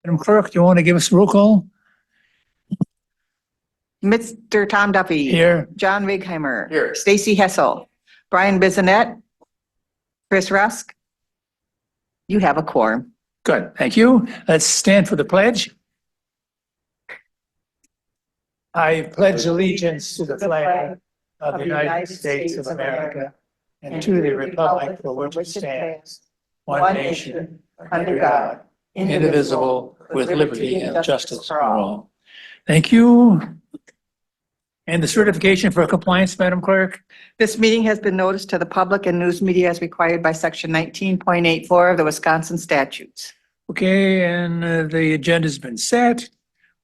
Madam Clerk, do you want to give us a roll call? Mr. Tom Duffy. Here. John Righeimer. Here. Stacy Hessel. Brian Bissonette. Chris Rusk. You have a quorum. Good, thank you. Let's stand for the pledge. I pledge allegiance to the flag of the United States of America and to the republic for which it stands, one nation, under God, indivisible, with liberty and justice for all. Thank you. And the certification for compliance, Madam Clerk? This meeting has been noticed to the public and news media as required by section 19.84 of the Wisconsin statutes. Okay, and the agenda's been set.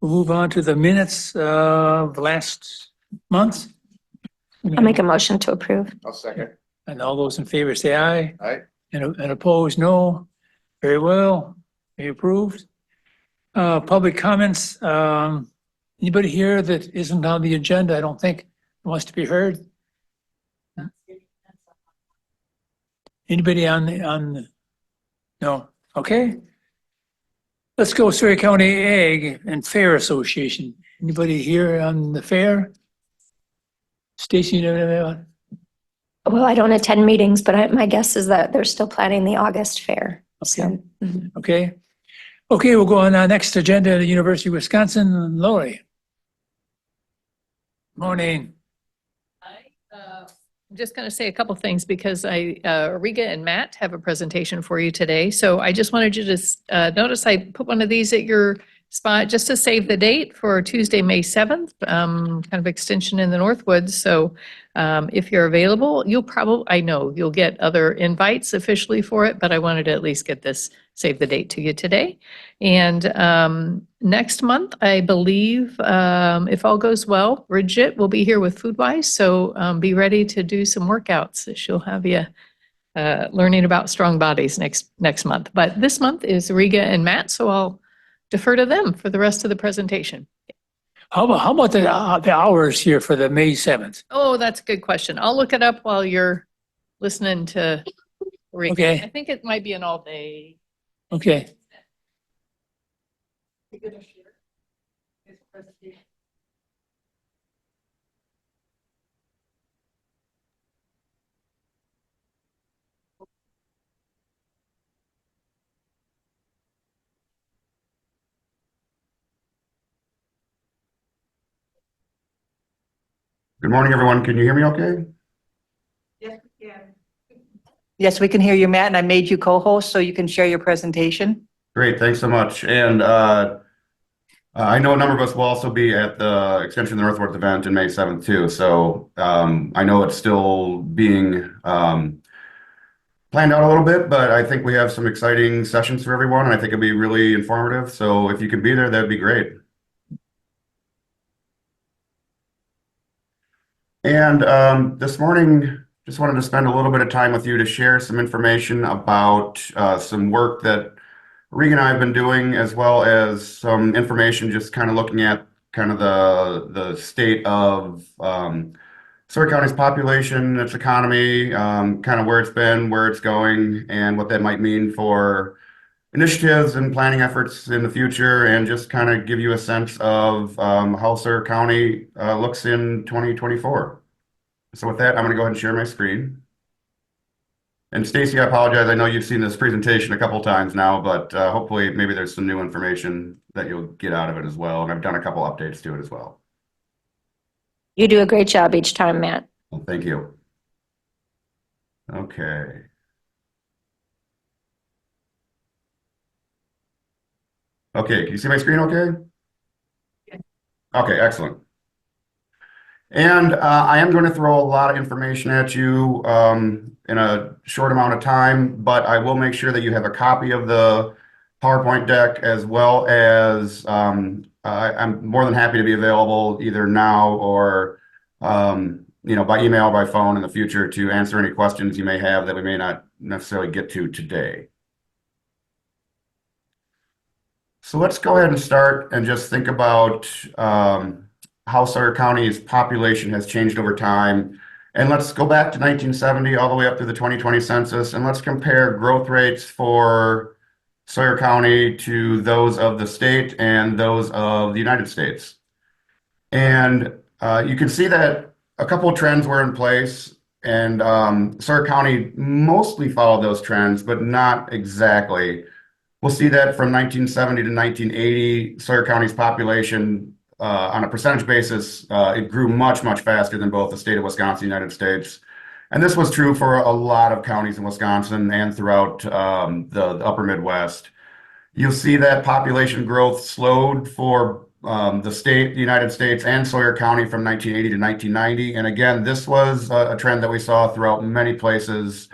We'll move on to the minutes of last month. I'll make a motion to approve. I'll second. And all those in favor say aye. Aye. And opposed, no. Very well, be approved. Public comments, anybody here that isn't on the agenda, I don't think, wants to be heard? Anybody no, okay. Let's go Surrey County Ag and Fair Association. Anybody here on the fair? Stacy, Well, I don't attend meetings, but my guess is that they're still planning the August fair. So, okay. Okay, we'll go on our next agenda, the University of Wisconsin, Lori. Morning. I'm just going to say a couple things because Riga and Matt have a presentation for you today. So I just wanted you to notice I put one of these at your spot just to save the date for Tuesday, May 7th, kind of extension in the Northwoods. So if you're available, I know you'll get other invites officially for it, but I wanted to at least get this, save the date to you today. And next month, I believe, if all goes well, Bridget will be here with FoodWise. So be ready to do some workouts. She'll have you learning about strong bodies next month. But this month is Riga and Matt, so I'll defer to them for the rest of the presentation. How about the hours here for the May 7th? Oh, that's a good question. I'll look it up while you're listening to Riga. Okay. I think it might be an all day. Okay. Good morning, everyone. Can you hear me okay? Yes, we can. Yes, we can hear you, Matt, and I made you co-host so you can share your presentation. Great, thanks so much. And I know a number of us will also be at the Extension of the Northwoods event in May 7th too. So I know it's still being planned out a little bit, but I think we have some exciting sessions for everyone, and I think it'll be really informative. So if you can be there, that'd be great. And this morning, just wanted to spend a little bit of time with you to share some information about some work that Riga and I have been doing, as well as some information just kind of looking at kind of the state of Surrey County's population, its economy, kind of where it's been, where it's going, and what that might mean for initiatives and planning efforts in the future, and just kind of give you a sense of how Surrey County looks in 2024. So with that, I'm going to go ahead and share my screen. And Stacy, I apologize. I know you've seen this presentation a couple times now, but hopefully maybe there's some new information that you'll get out of it as well. And I've done a couple updates to it as well. You do a great job each time, Matt. Well, thank you. Okay. Okay, can you see my screen okay? Yes. Okay, excellent. And I am going to throw a lot of information at you in a short amount of time, but I will make sure that you have a copy of the PowerPoint deck, as well as I'm more than happy to be available either now or by email or by phone in the future to answer any questions you may have that we may not necessarily get to today. So let's go ahead and start and just think about how Surrey County's population has changed over time. And let's go back to 1970 all the way up to the 2020 census, and let's compare growth rates for Sawyer County to those of the state and those of the United States. And you can see that a couple of trends were in place, and Sawyer County mostly followed those trends, but not exactly. We'll see that from 1970 to 1980, Sawyer County's population, on a percentage basis, it grew much, much faster than both the state of Wisconsin and the United States. And this was true for a lot of counties in Wisconsin and throughout the upper Midwest. You'll see that population growth slowed for the state, the United States, and Sawyer County from 1980 to 1990. And again, this was a trend that we saw throughout many places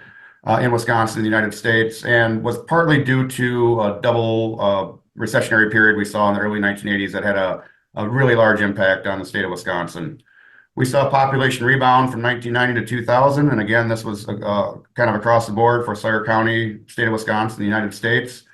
in Wisconsin, the United States, and was partly due to a double recessionary period we saw in the early 1980s that had a really large impact on the state of Wisconsin. We saw a population rebound from 1990 to 2000, and again, this was kind of across the board for Sawyer County, state of Wisconsin, the United States.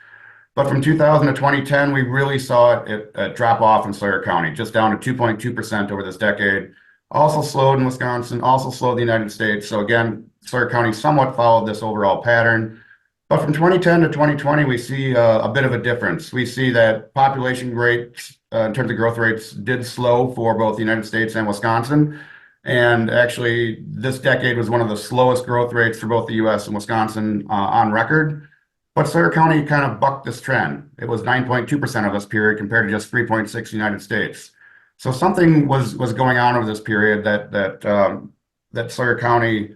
But from 2000 to 2010, we really saw it drop off in Sawyer County, just down to 2.2% over this decade. Also slowed in Wisconsin, also slowed in the United States. So again, Sawyer County somewhat followed this overall pattern. But from 2010 to 2020, we see a bit of a difference. We see that population rates, in terms of growth rates, did slow for both the United States and Wisconsin. And actually, this decade was one of the slowest growth rates for both the US and Wisconsin on record. But Sawyer County kind of bucked this trend. It was 9.2% of this period compared to just 3.6% in the United States. So something was going on over this period that Sawyer County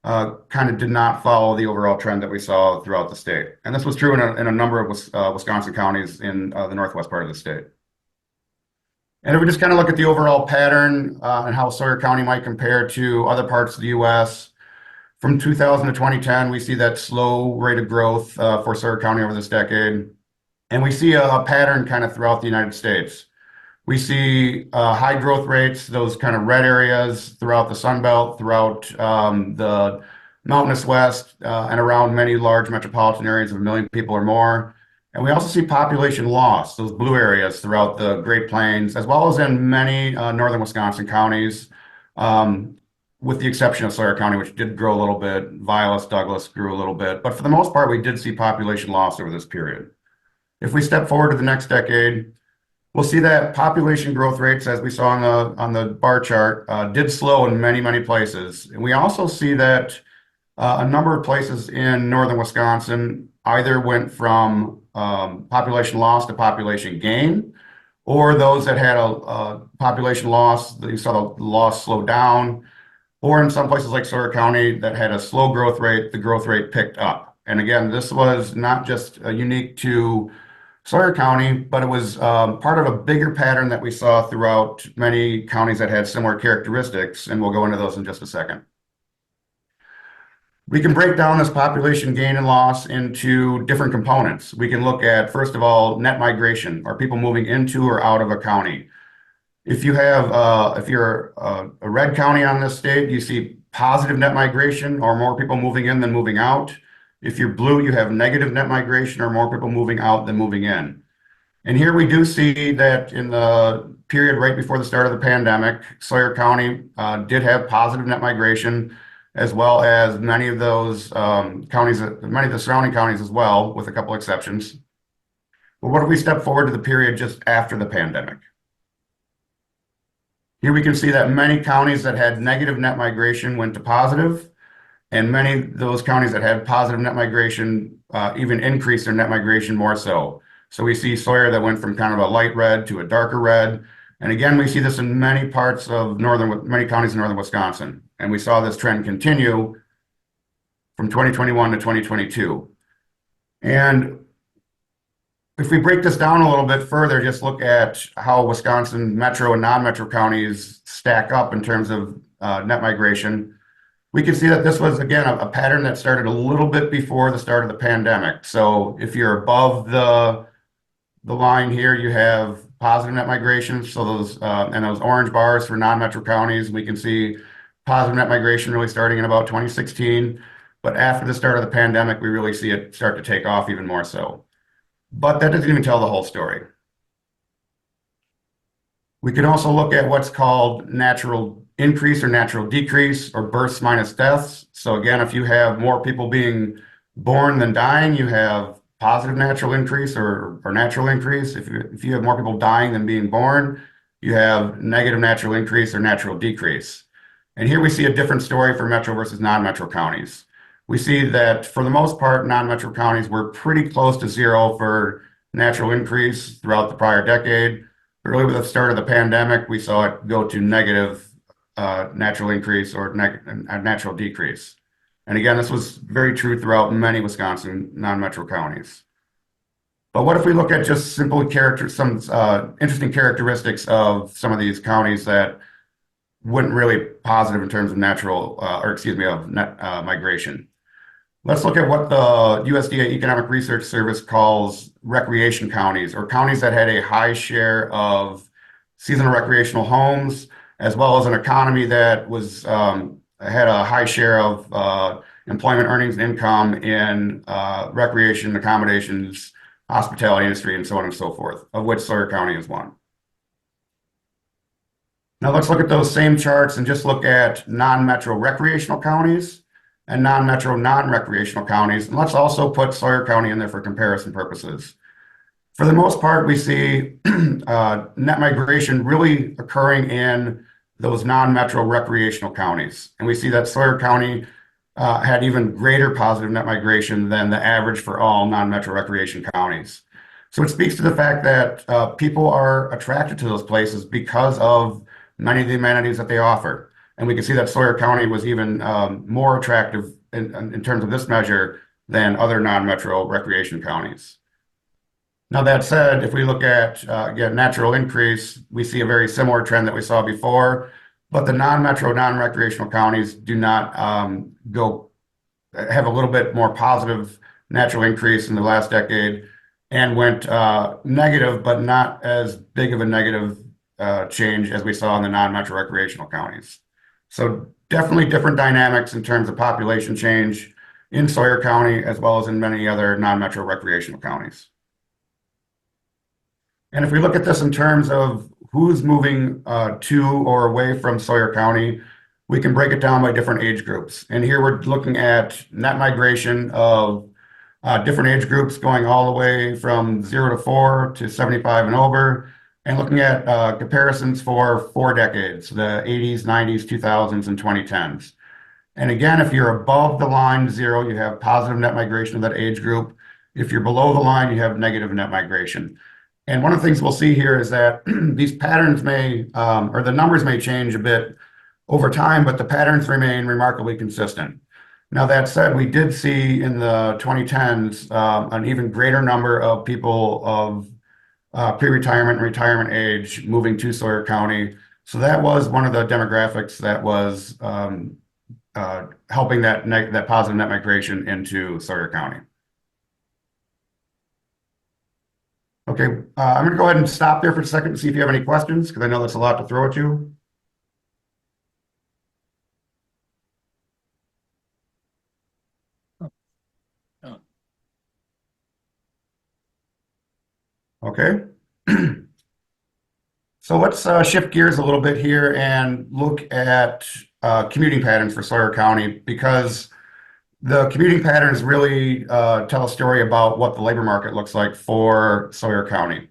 kind of did not follow the overall trend that we saw throughout the state. And this was true in a number of Wisconsin counties in the northwest part of the state. And if we just kind of look at the overall pattern and how Sawyer County might compare to other parts of the US, from 2000 to 2010, we see that slow rate of growth for Sawyer County over this decade. And we see a pattern kind of throughout the United States. We see high growth rates, those kind of red areas throughout the Sun Belt, throughout the mountainous West, and around many large metropolitan areas of 1 million people or more. And we also see population loss, those blue areas throughout the Great Plains, as well as in many northern Wisconsin counties, with the exception of Sawyer County, which did grow a little bit. Vilas, Douglas grew a little bit. But for the most part, we did see population loss over this period. If we step forward to the next decade, we'll see that population growth rates, as we saw on the bar chart, did slow in many, many places. And we also see that a number of places in northern Wisconsin either went from population loss to population gain, or those that had a population loss, you saw the loss slow down, or in some places like Sawyer County that had a slow growth rate, the growth rate picked up. And again, this was not just unique to Sawyer County, but it was part of a bigger pattern that we saw throughout many counties that had similar characteristics, and we'll go into those in just a second. We can break down this population gain and loss into different components. We can look at, first of all, net migration, or people moving into or out of a county. If you have, if you're a red county on this state, you see positive net migration, or more people moving in than moving out. If you're blue, you have negative net migration, or more people moving out than moving in. And here we do see that in the period right before the start of the pandemic, Sawyer County did have positive net migration, as well as many of those counties, many of the surrounding counties as well, with a couple exceptions. But what if we step forward to the period just after the pandemic? Here we can see that many counties that had negative net migration went to positive, and many of those counties that had positive net migration even increased their net migration more so. So we see Sawyer that went from kind of a light red to a darker red. And again, we see this in many parts of many counties in northern Wisconsin. And we saw this trend continue from 2021 to 2022. And if we break this down a little bit further, just look at how Wisconsin metro and non-metro counties stack up in terms of net migration, we can see that this was, again, a pattern that started a little bit before the start of the pandemic. So if you're above the line here, you have positive net migration. So those and those orange bars for non-metro counties, we can see positive net migration really starting in about 2016. But after the start of the pandemic, we really see it start to take off even more so. But that doesn't even tell the whole story. We can also look at what's called natural increase or natural decrease, or births minus deaths. So again, if you have more people being born than dying, you have positive natural increase or natural increase. If you have more people dying than being born, you have negative natural increase or natural decrease. And here we see a different story for metro versus non-metro counties. We see that for the most part, non-metro counties were pretty close to zero for natural increase throughout the prior decade. But really with the start of the pandemic, we saw it go to negative natural increase or natural decrease. And again, this was very true throughout many Wisconsin non-metro counties. But what if we look at just simple some interesting characteristics of some of these counties that wouldn't really positive in terms of of net migration. Let's look at what the USDA Economic Research Service calls recreation counties, or counties that had a high share of seasonal recreational homes, as well as an economy that was had a high share of employment, earnings, and income in recreation, accommodations, hospitality industry, and so on and so forth, of which Sawyer County is one. Now let's look at those same charts and just look at non-metro recreational counties and non-metro non-recreational counties. And let's also put Sawyer County in there for comparison purposes. For the most part, we see net migration really occurring in those non-metro recreational counties. And we see that Sawyer County had even greater positive net migration than the average for all non-metro recreation counties. So it speaks to the fact that people are attracted to those places because of many of the amenities that they offer. And we can see that Sawyer County was even more attractive in terms of this measure than other non-metro recreation counties. Now that said, if we look at, again, natural increase, we see a very similar trend that we saw before, but the non-metro, non-recreational counties do not have a little bit more positive natural increase in the last decade and went negative, but not as big of a negative change as we saw in the non-metro recreational counties. So definitely different dynamics in terms of population change in Sawyer County, as well as in many other non-metro recreational counties. And if we look at this in terms of who's moving to or away from Sawyer County, we can break it down by different age groups. And here we're looking at net migration of different age groups going all the way from 0 to 4 to 75 and over, and looking at comparisons for 4 decades, the 80s, 90s, 2000s, and 2010s. And again, if you're above the line 0, you have positive net migration of that age group. If you're below the line, you have negative net migration. And one of the things we'll see here is that these patterns may, or the numbers may change a bit over time, but the patterns remain remarkably consistent. Now, that said, we did see in the 2010s an even greater number of people of pre-retirement and retirement age moving to Sawyer County. So that was one of the demographics that was helping that positive net migration into Sawyer County. Okay, I'm going to go ahead and stop there for a second and see if you have any questions, because I know that's a lot to throw at you. Okay. So let's shift gears a little bit here and look at commuting patterns for Sawyer County, because the commuting patterns really tell a story about what the labor market looks like for Sawyer County.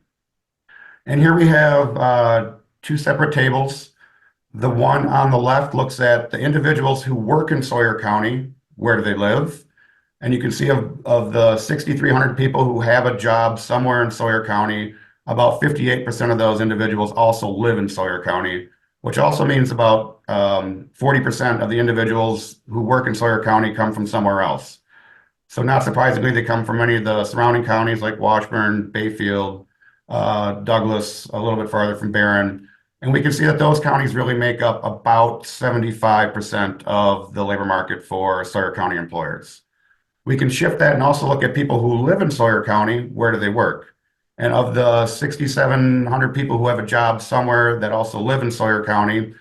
And here we have 2 separate tables. The one on the left looks at the individuals who work in Sawyer County. Where do they live? And you can see of the 6,300 people who have a job somewhere in Sawyer County, about 58% of those individuals also live in Sawyer County, which also means about 40% of the individuals who work in Sawyer County come from somewhere else. So not surprisingly, they come from many of the surrounding counties like Washburn, Bayfield, Douglas, a little bit farther from Barron. And we can see that those counties really make up about 75% of the labor market for Sawyer County employers. We can shift that and also look at people who live in Sawyer County. Where do they work? And of the 6,700 people who have a job somewhere that also live in Sawyer County,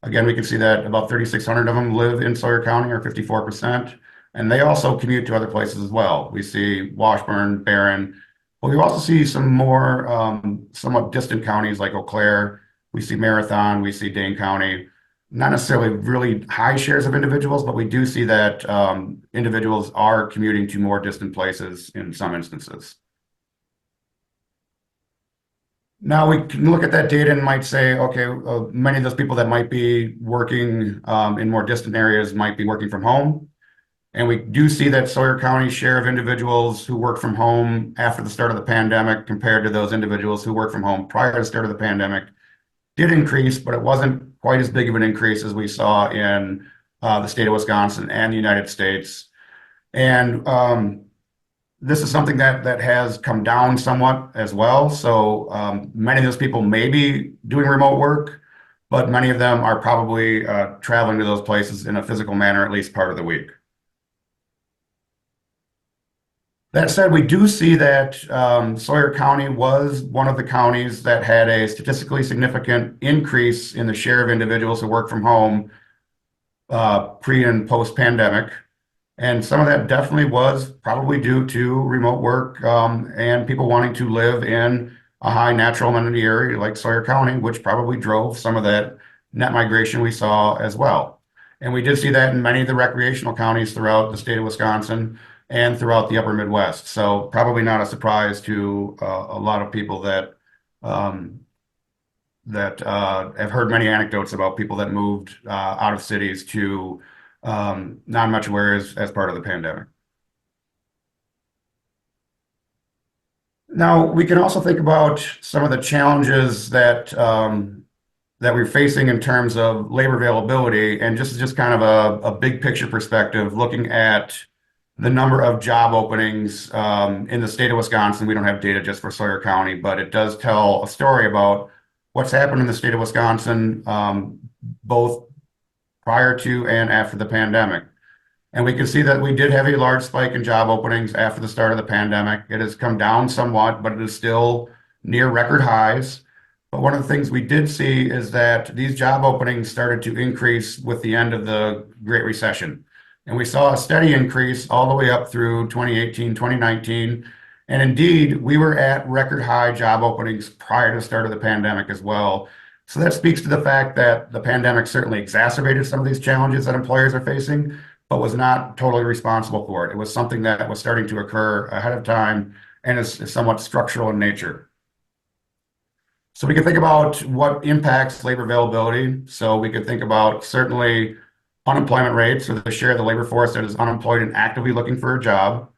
again, we can see that about 3,600 of them live in Sawyer County, or 54%. And they also commute to other places as well. We see Washburn, Barron, but we also see some more somewhat distant counties like Eau Claire. We see Marathon, we see Dane County. not necessarily really high shares of individuals, but we do see that individuals are commuting to more distant places in some instances. Now we can look at that data and might say, okay, many of those people that might be working in more distant areas might be working from home. And we do see that Sawyer County's share of individuals who work from home after the start of the pandemic compared to those individuals who work from home prior to the start of the pandemic did increase, but it wasn't quite as big of an increase as we saw in the state of Wisconsin and the United States. And this is something that has come down somewhat as well. So many of those people may be doing remote work, but many of them are probably traveling to those places in a physical manner at least part of the week. That said, we do see that Sawyer County was one of the counties that had a statistically significant increase in the share of individuals who work from home pre and post pandemic. And some of that definitely was probably due to remote work and people wanting to live in a high natural amenity area like Sawyer County, which probably drove some of that net migration we saw as well. And we did see that in many of the recreational counties throughout the state of Wisconsin and throughout the upper Midwest. So probably not a surprise to a lot of people that have heard many anecdotes about people that moved out of cities to non-metro areas as part of the pandemic. Now, we can also think about some of the challenges that that we're facing in terms of labor availability, and just kind of a big picture perspective, looking at the number of job openings in the state of Wisconsin. We don't have data just for Sawyer County, but it does tell a story about what's happened in the state of Wisconsin, both prior to and after the pandemic. And we can see that we did have a large spike in job openings after the start of the pandemic. It has come down somewhat, but it is still near record highs. But one of the things we did see is that these job openings started to increase with the end of the Great Recession. And we saw a steady increase all the way up through 2018, 2019. And indeed, we were at record high job openings prior to the start of the pandemic as well. So that speaks to the fact that the pandemic certainly exacerbated some of these challenges that employers are facing, but was not totally responsible for it. It was something that was starting to occur ahead of time and is somewhat structural in nature. So we can think about what impacts labor availability. So we could think about certainly unemployment rates, or the share of the labor force that is unemployed and actively looking for a job.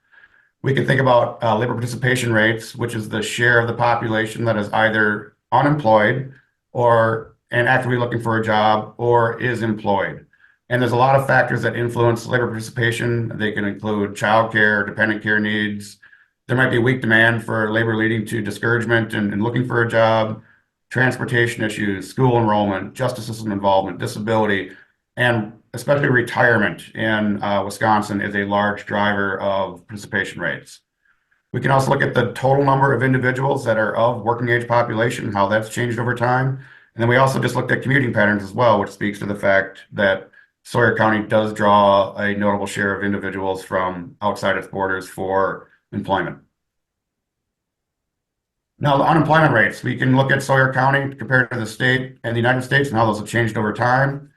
We can think about labor participation rates, which is the share of the population that is either unemployed and actively looking for a job or is employed. And there's a lot of factors that influence labor participation. They can include childcare, dependent care needs. There might be weak demand for labor leading to discouragement and looking for a job, transportation issues, school enrollment, justice system involvement, disability, and especially retirement in Wisconsin is a large driver of participation rates. We can also look at the total number of individuals that are of working age population, how that's changed over time. And then we also just looked at commuting patterns as well, which speaks to the fact that Sawyer County does draw a notable share of individuals from outside its borders for employment. Now, the unemployment rates, we can look at Sawyer County compared to the state and the United States and how those have changed over time.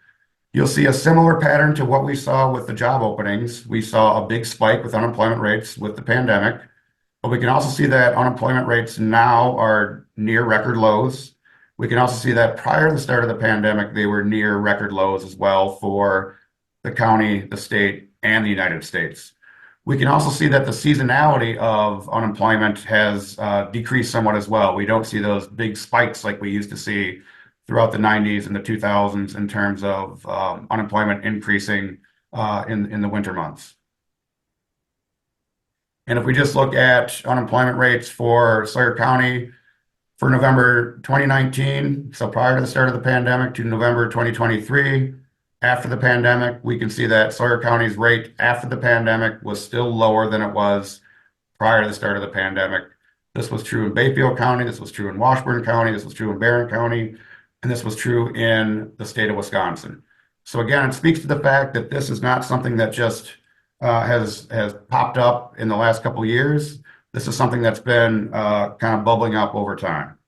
You'll see a similar pattern to what we saw with the job openings. We saw a big spike with unemployment rates with the pandemic, but we can also see that unemployment rates now are near record lows. We can also see that prior to the start of the pandemic, they were near record lows as well for the county, the state, and the United States. We can also see that the seasonality of unemployment has decreased somewhat as well. We don't see those big spikes like we used to see throughout the 90s and the 2000s in terms of unemployment increasing in the winter months. And if we just look at unemployment rates for Sawyer County for November 2019, so prior to the start of the pandemic, to November 2023, after the pandemic, we can see that Sawyer County's rate after the pandemic was still lower than it was prior to the start of the pandemic. This was true in Bayfield County, this was true in Washburn County, this was true in Barron County, and this was true in the state of Wisconsin. So again, it speaks to the fact that this is not something that just has popped up in the last couple of years. This is something that's been kind of bubbling up over time.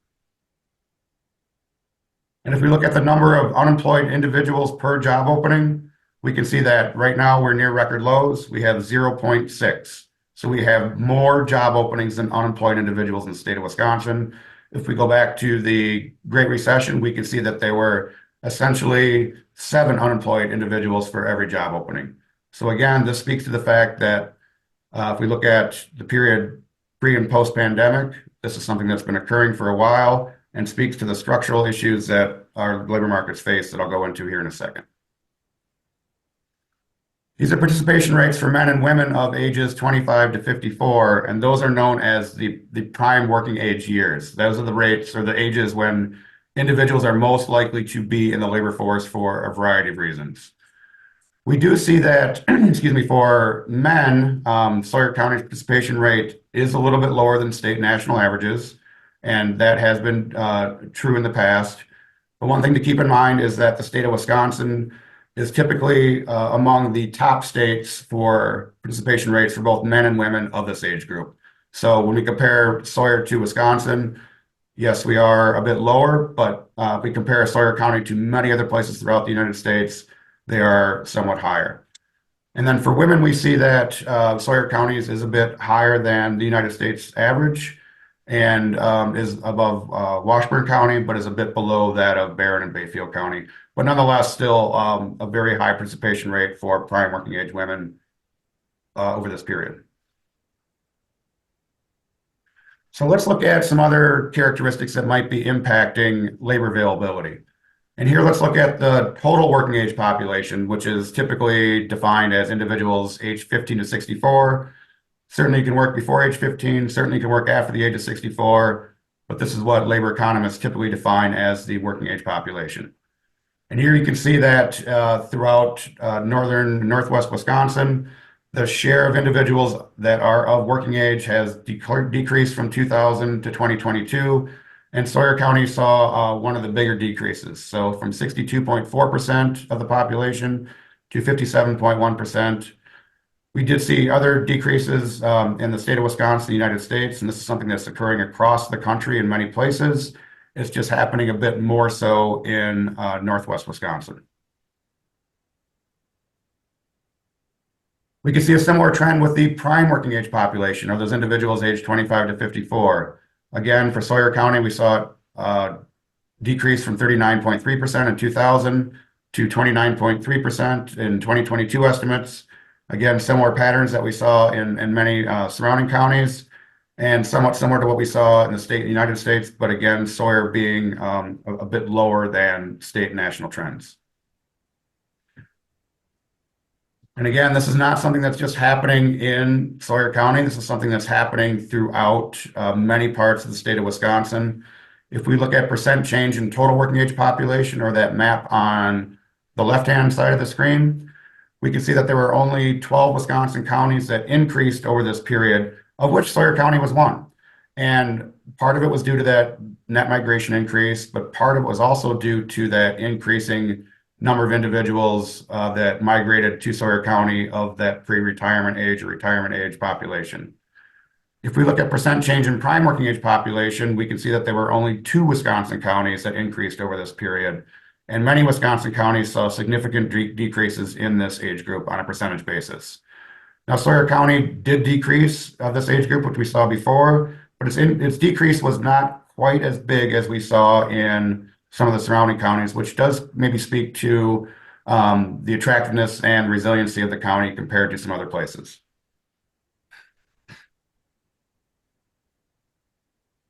And if we look at the number of unemployed individuals per job opening, we can see that right now we're near record lows. We have 0.6. So we have more job openings than unemployed individuals in the state of Wisconsin. If we go back to the Great Recession, we can see that there were essentially 7 unemployed individuals for every job opening. So again, this speaks to the fact that if we look at the period pre and post pandemic, this is something that's been occurring for a while and speaks to the structural issues that our labor markets face that I'll go into here in a second. These are participation rates for men and women of ages 25 to 54, and those are known as the prime working age years. Those are the rates or the ages when individuals are most likely to be in the labor force for a variety of reasons. We do see that, excuse me, for men, Sawyer County's participation rate is a little bit lower than state and national averages, and that has been true in the past. But one thing to keep in mind is that the state of Wisconsin is typically among the top states for participation rates for both men and women of this age group. So when we compare Sawyer to Wisconsin, yes, we are a bit lower, but if we compare Sawyer County to many other places throughout the United States, they are somewhat higher. And then for women, we see that Sawyer County is a bit higher than the United States average and is above Washburn County, but is a bit below that of Barron and Bayfield County. But nonetheless, still a very high participation rate for prime working age women over this period. So let's look at some other characteristics that might be impacting labor availability. And here let's look at the total working age population, which is typically defined as individuals aged 15 to 64. Certainly you can work before age 15, certainly you can work after the age of 64, but this is what labor economists typically define as the working age population. And here you can see that throughout northwest Wisconsin, the share of individuals that are of working age has decreased from 2000 to 2022. And Sawyer County saw one of the bigger decreases. So from 62.4% of the population to 57.1%. We did see other decreases in the state of Wisconsin, the United States, and this is something that's occurring across the country in many places. It's just happening a bit more so in northwest Wisconsin. We can see a similar trend with the prime working age population, or those individuals aged 25 to 54. Again, for Sawyer County, we saw it decrease from 39.3% in 2000 to 29.3% in 2022 estimates. Again, similar patterns that we saw in many surrounding counties, and somewhat similar to what we saw in the state of the United States, but again, Sawyer being a bit lower than state and national trends. And again, this is not something that's just happening in Sawyer County. This is something that's happening throughout many parts of the state of Wisconsin. If we look at percent change in total working age population, or that map on the left-hand side of the screen, we can see that there were only 12 Wisconsin counties that increased over this period, of which Sawyer County was one. And part of it was due to that net migration increase, but part of it was also due to that increasing number of individuals that migrated to Sawyer County of that pre-retirement age or retirement age population. If we look at percent change in prime working age population, we can see that there were only 2 Wisconsin counties that increased over this period. And many Wisconsin counties saw significant decreases in this age group on a percentage basis. Now, Sawyer County did decrease this age group, which we saw before, but its decrease was not quite as big as we saw in some of the surrounding counties, which does maybe speak to the attractiveness and resiliency of the county compared to some other places.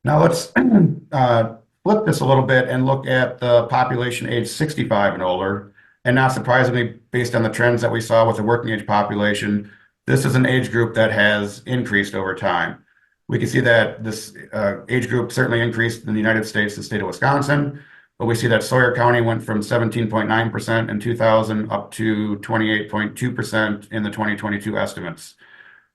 Now let's flip this a little bit and look at the population age 65 and older. And not surprisingly, based on the trends that we saw with the working age population, this is an age group that has increased over time. We can see that this age group certainly increased in the United States, the state of Wisconsin, but we see that Sawyer County went from 17.9% in 2000 up to 28.2% in the 2022 estimates.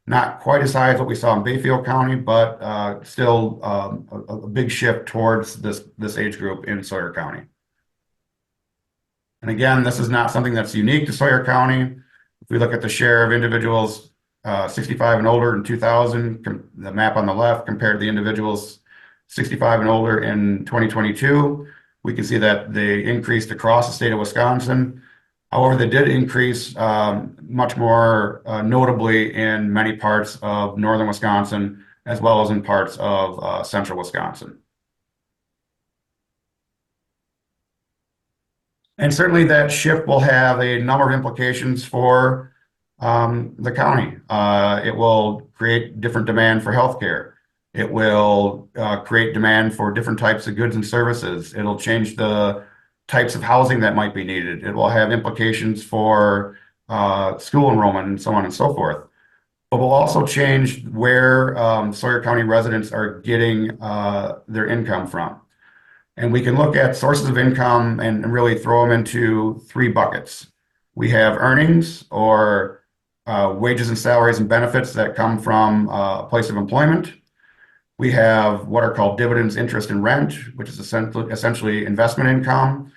Not quite as high as what we saw in Bayfield County, but still a big shift towards this age group in Sawyer County. And again, this is not something that's unique to Sawyer County. If we look at the share of individuals 65 and older in 2000, the map on the left compared to the individuals 65 and older in 2022, We can see that they increased across the state of Wisconsin. However, they did increase much more notably in many parts of northern Wisconsin, as well as in parts of central Wisconsin. And certainly that shift will have a number of implications for the county. It will create different demand for healthcare. It will create demand for different types of goods and services. It'll change the types of housing that might be needed. It will have implications for school enrollment and so on and so forth. But will also change where Sawyer County residents are getting their income from. And we can look at sources of income and really throw them into three buckets. We have earnings or wages and salaries and benefits that come from a place of employment. We have what are called dividends, interest, and rent, which is essentially investment income.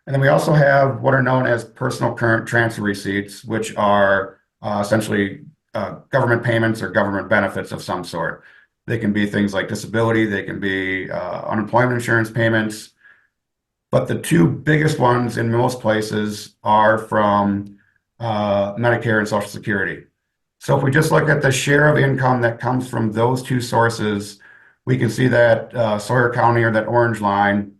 And then we also have what are known as personal current transfer receipts, which are essentially government payments or government benefits of some sort. They can be things like disability, they can be unemployment insurance payments. But the two biggest ones in most places are from Medicare and Social Security. So if we just look at the share of income that comes from those two sources, we can see that Sawyer County, or that orange line,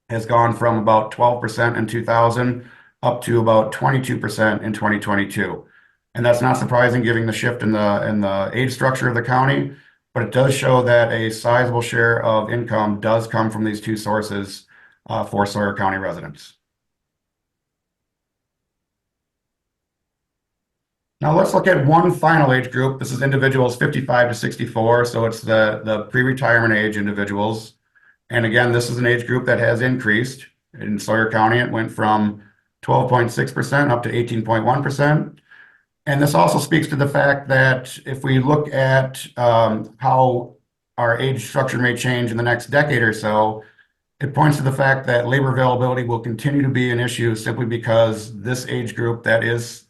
has gone from about 12% in 2000 up to about 22% in 2022. And that's not surprising given the shift in the age structure of the county, but it does show that a sizable share of income does come from these two sources for Sawyer County residents. Now let's look at one final age group. This is individuals 55 to 64, so it's the pre-retirement age individuals. And again, this is an age group that has increased. In Sawyer County, it went from 12.6% up to 18.1%. And this also speaks to the fact that if we look at how our age structure may change in the next decade or so, it points to the fact that labor availability will continue to be an issue simply because this age group that is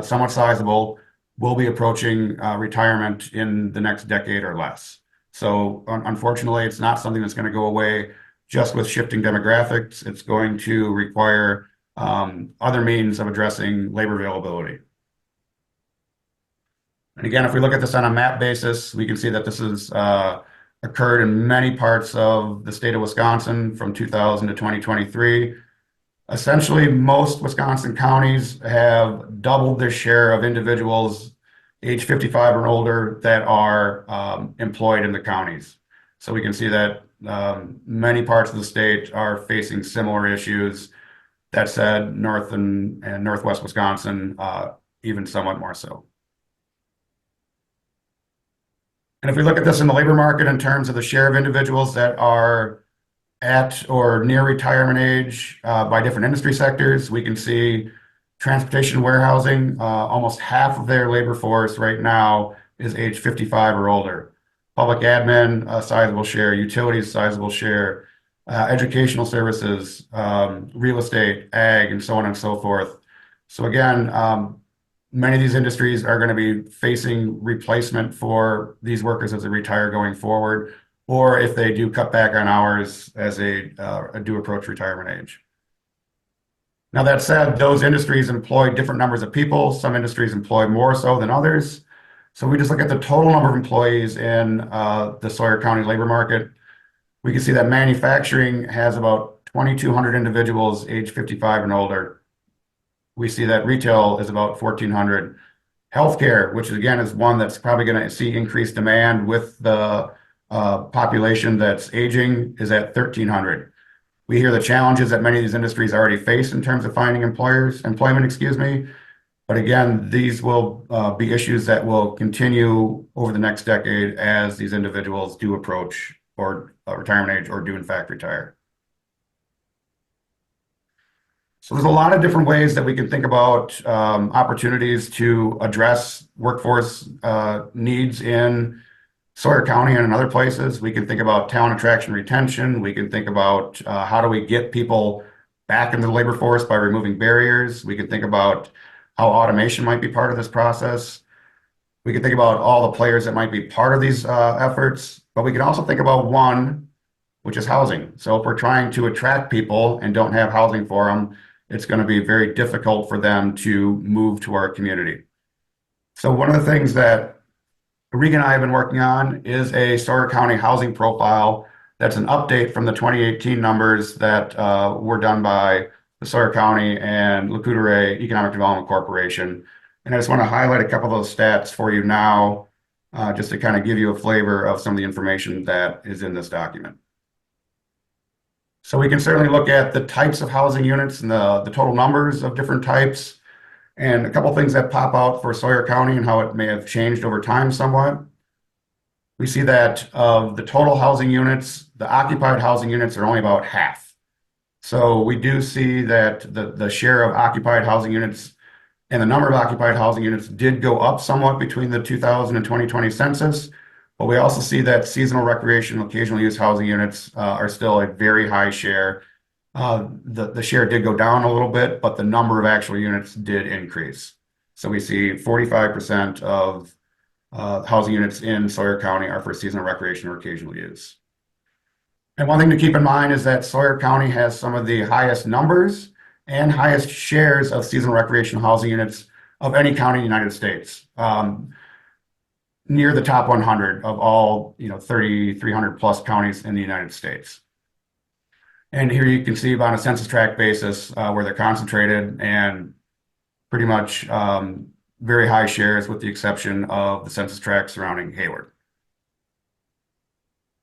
somewhat sizable will be approaching retirement in the next decade or less. So unfortunately, it's not something that's going to go away just with shifting demographics. It's going to require other means of addressing labor availability. And again, if we look at this on a map basis, we can see that this has occurred in many parts of the state of Wisconsin from 2000 to 2023. Essentially, most Wisconsin counties have doubled their share of individuals age 55 or older that are employed in the counties. So we can see that many parts of the state are facing similar issues. That said, North and Northwest Wisconsin, even somewhat more so. And if we look at this in the labor market in terms of the share of individuals that are at or near retirement age by different industry sectors, we can see transportation and warehousing, almost half of their labor force right now is age 55 or older. Public admin, a sizable share, utilities, sizable share, educational services, real estate, ag, and so on and so forth. So again, many of these industries are going to be facing replacement for these workers as they retire going forward, or if they do cut back on hours as they do approach retirement age. Now, that said, those industries employ different numbers of people. Some industries employ more so than others. So we just look at the total number of employees in the Sawyer County labor market. We can see that manufacturing has about 2,200 individuals age 55 and older. We see that retail is about 1,400. Healthcare, which again is one that's probably going to see increased demand with the population that's aging, is at 1,300. We hear the challenges that many of these industries already face in terms of finding employment, excuse me. But again, these will be issues that will continue over the next decade as these individuals do approach or retirement age or do in fact retire. So there's a lot of different ways that we can think about opportunities to address workforce needs in Sawyer County and in other places. We can think about talent attraction, retention. We can think about how do we get people back into the labor force by removing barriers. We can think about how automation might be part of this process. We can think about all the players that might be part of these efforts, but we can also think about one, which is housing. So if we're trying to attract people and don't have housing for them, it's going to be very difficult for them to move to our community. So one of the things that Regan and I have been working on is a Sawyer County housing profile. That's an update from the 2018 numbers that were done by the Sawyer County and Le Coudray Economic Development Corporation. And I just want to highlight a couple of those stats for you now, just to kind of give you a flavor of some of the information that is in this document. So we can certainly look at the types of housing units and the total numbers of different types. And a couple of things that pop out for Sawyer County and how it may have changed over time somewhat. We see that of the total housing units, the occupied housing units are only about half. So we do see that the share of occupied housing units and the number of occupied housing units did go up somewhat between the 2000 and 2020 census. But we also see that seasonal recreational occasional use housing units are still a very high share. The share did go down a little bit, but the number of actual units did increase. So we see 45% of housing units in Sawyer County are for seasonal recreation or occasional use. And one thing to keep in mind is that Sawyer County has some of the highest numbers and highest shares of seasonal recreational housing units of any county in the United States. Near the top 100 of all, 3,300 plus counties in the United States. And here you can see on a census tract basis where they're concentrated and pretty much very high shares with the exception of the census tract surrounding Hayward.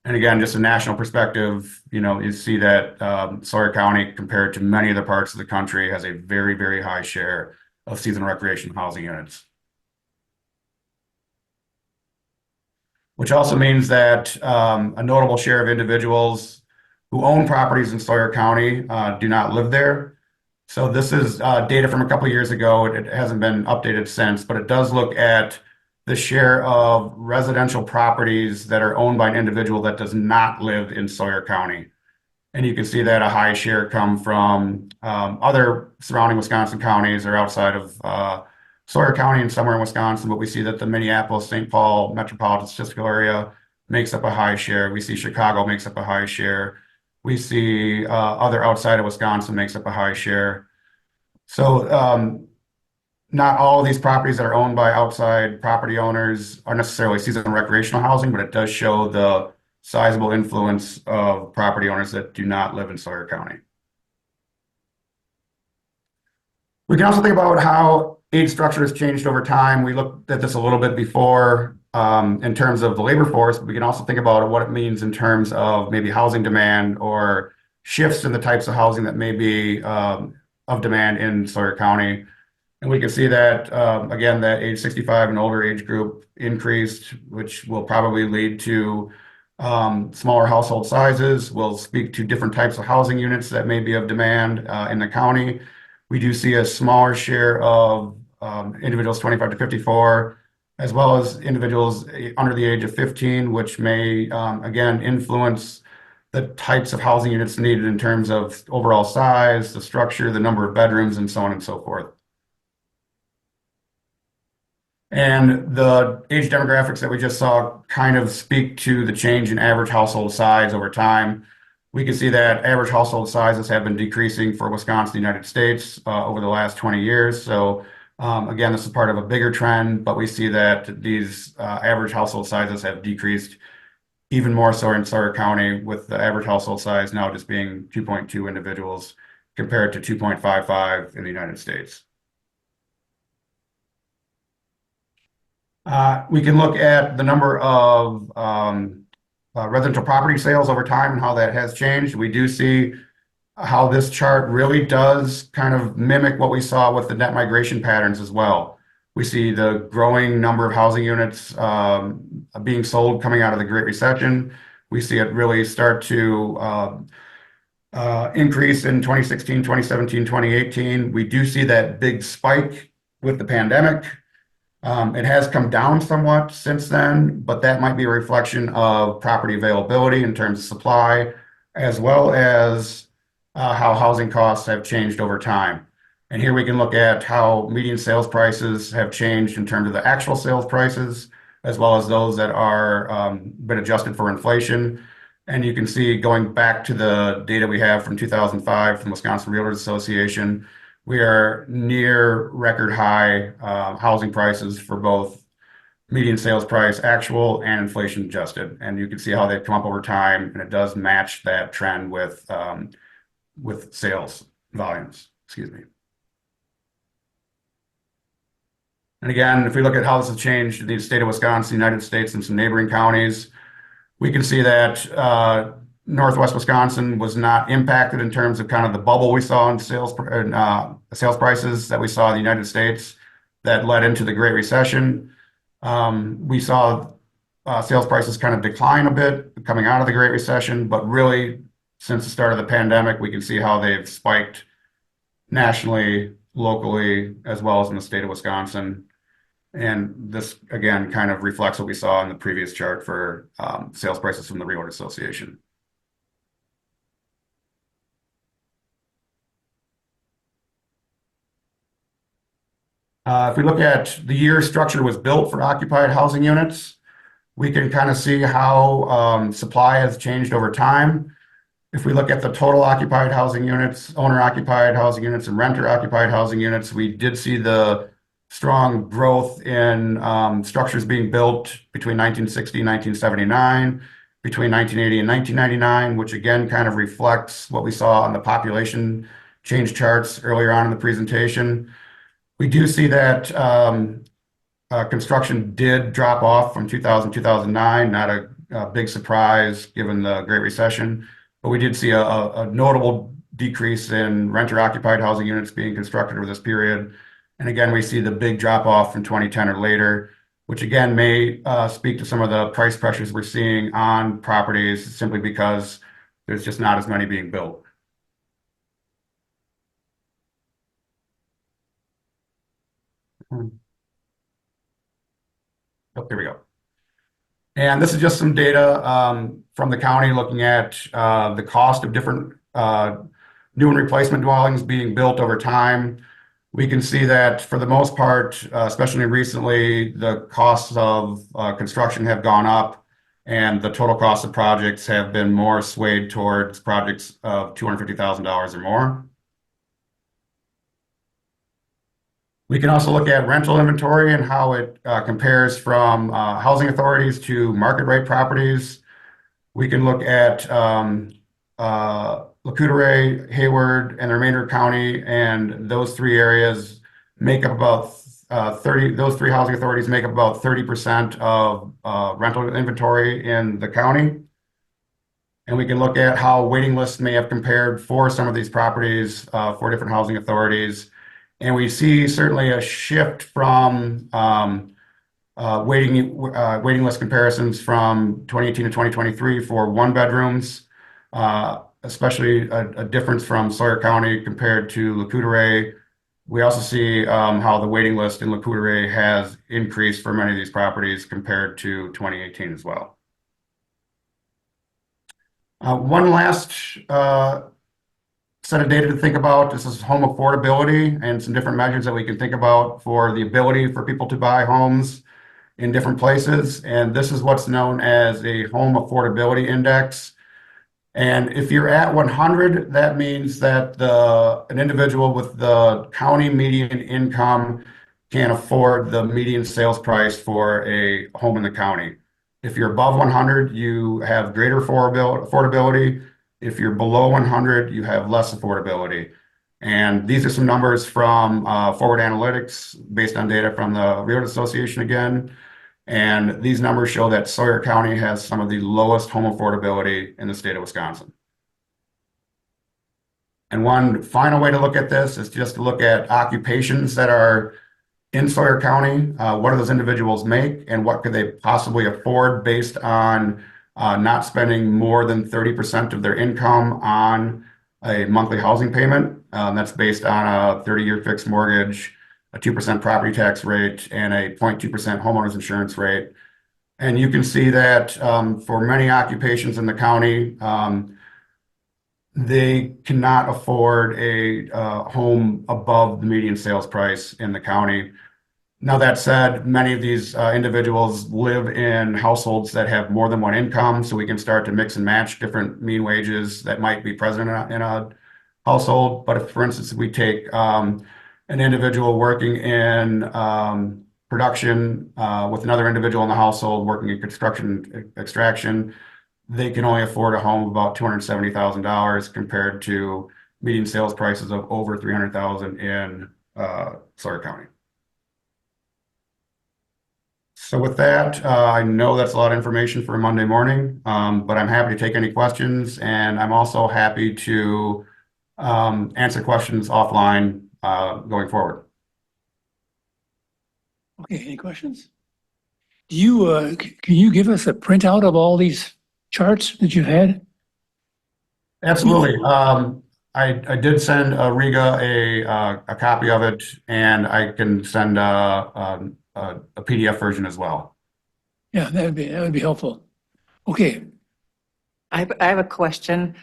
And again, just a national perspective, you see that Sawyer County compared to many other parts of the country has a very, very high share of seasonal recreation housing units. Which also means that a notable share of individuals who own properties in Sawyer County do not live there. So this is data from a couple of years ago. It hasn't been updated since, but it does look at the share of residential properties that are owned by an individual that does not live in Sawyer County. And you can see that a high share come from other surrounding Wisconsin counties or outside of Sawyer County and somewhere in Wisconsin, but we see that the Minneapolis, St. Paul metropolitan statistical area makes up a high share. We see Chicago makes up a high share. We see other outside of Wisconsin makes up a high share. So not all of these properties that are owned by outside property owners are necessarily seasonal recreational housing, but it does show the sizable influence of property owners that do not live in Sawyer County. We can also think about how age structure has changed over time. We looked at this a little bit before in terms of the labor force, but we can also think about what it means in terms of maybe housing demand or shifts in the types of housing that may be of demand in Sawyer County. And we can see that, again, that age 65 and older age group increased, which will probably lead to smaller household sizes. We'll speak to different types of housing units that may be of demand in the county. We do see a smaller share of individuals 25 to 54, as well as individuals under the age of 15, which may, again, influence the types of housing units needed in terms of overall size, the structure, the number of bedrooms, and so on and so forth. And the age demographics that we just saw kind of speak to the change in average household size over time. We can see that average household sizes have been decreasing for Wisconsin, the United States over the last 20 years. So again, this is part of a bigger trend, but we see that these average household sizes have decreased even more so in Sawyer County, with the average household size now just being 2.2 individuals compared to 2.55 in the United States. We can look at the number of residential property sales over time and how that has changed. We do see how this chart really does kind of mimic what we saw with the net migration patterns as well. We see the growing number of housing units being sold coming out of the Great Recession. We see it really start to increase in 2016, 2017, 2018. We do see that big spike with the pandemic. It has come down somewhat since then, but that might be a reflection of property availability in terms of supply, as well as how housing costs have changed over time. And here we can look at how median sales prices have changed in terms of the actual sales prices, as well as those that are been adjusted for inflation. And you can see going back to the data we have from 2005 from Wisconsin Realtors Association, we are near record high housing prices for both median sales price actual and inflation adjusted. And you can see how they've come up over time, and it does match that trend with sales volumes, excuse me. And again, if we look at how this has changed in the state of Wisconsin, United States, and some neighboring counties, we can see that Northwest Wisconsin was not impacted in terms of kind of the bubble we saw in sales prices that we saw in the United States that led into the Great Recession. We saw sales prices kind of decline a bit coming out of the Great Recession, but really since the start of the pandemic, we can see how they've spiked nationally, locally, as well as in the state of Wisconsin. And this, again, kind of reflects what we saw in the previous chart for sales prices from the Realtors Association. If we look at the year structure was built for occupied housing units, we can kind of see how supply has changed over time. If we look at the total occupied housing units, owner occupied housing units, and renter occupied housing units, we did see the strong growth in structures being built between 1960 and 1979, between 1980 and 1999, which again kind of reflects what we saw on the population change charts earlier on in the presentation. We do see that construction did drop off from 2000 2009, not a big surprise given the Great Recession, but we did see a notable decrease in renter occupied housing units being constructed over this period. And again, we see the big drop off from 2010 or later, which again may speak to some of the price pressures we're seeing on properties simply because there's just not as many being built. Oh, here we go. And this is just some data from the county looking at the cost of different new and replacement dwellings being built over time. We can see that for the most part, especially recently, the costs of construction have gone up and the total cost of projects have been more swayed towards projects of $250,000 or more. We can also look at rental inventory and how it compares from housing authorities to market rate properties. We can look at Lac-Courte, Hayward, and the remainder of county, and those three areas make up about those three housing authorities make up about 30% of rental inventory in the county. And we can look at how waiting lists may have compared for some of these properties for different housing authorities. And we see certainly a shift from waiting list comparisons from 2018 to 2023 for one bedrooms, especially a difference from Sawyer County compared to Lac-Courte. We also see how the waiting list in Lac-Courte has increased for many of these properties compared to 2018 as well. One last set of data to think about. This is home affordability and some different measures that we can think about for the ability for people to buy homes in different places. And this is what's known as a home affordability index. And if you're at 100, that means that an individual with the county median income can afford the median sales price for a home in the county. If you're above 100, you have greater affordability. If you're below 100, you have less affordability. And these are some numbers from Forward Analytics based on data from the Realtors Association again. And these numbers show that Sawyer County has some of the lowest home affordability in the state of Wisconsin. And one final way to look at this is just to look at occupations that are in Sawyer County. What do those individuals make and what could they possibly afford based on not spending more than 30% of their income on a monthly housing payment. That's based on a 30-year fixed mortgage, a 2% property tax rate, and a 0.2% homeowners insurance rate. And you can see that for many occupations in the county, they cannot afford a home above the median sales price in the county. Now, that said, many of these individuals live in households that have more than one income, so we can start to mix and match different mean wages that might be present in a household. But if, for instance, we take an individual working in production with another individual in the household working in construction extraction, they can only afford a home of about $270,000 compared to median sales prices of over $300,000 in Sawyer County. So with that, I know that's a lot of information for a Monday morning, but I'm happy to take any questions, and I'm also happy to answer questions offline going forward. Okay, any questions? Do you, can you give us a printout of all these charts that you've had? Absolutely. I did send Riga a copy of it, and I can send a PDF version as well. Yeah, that would be helpful. Okay, I have a question.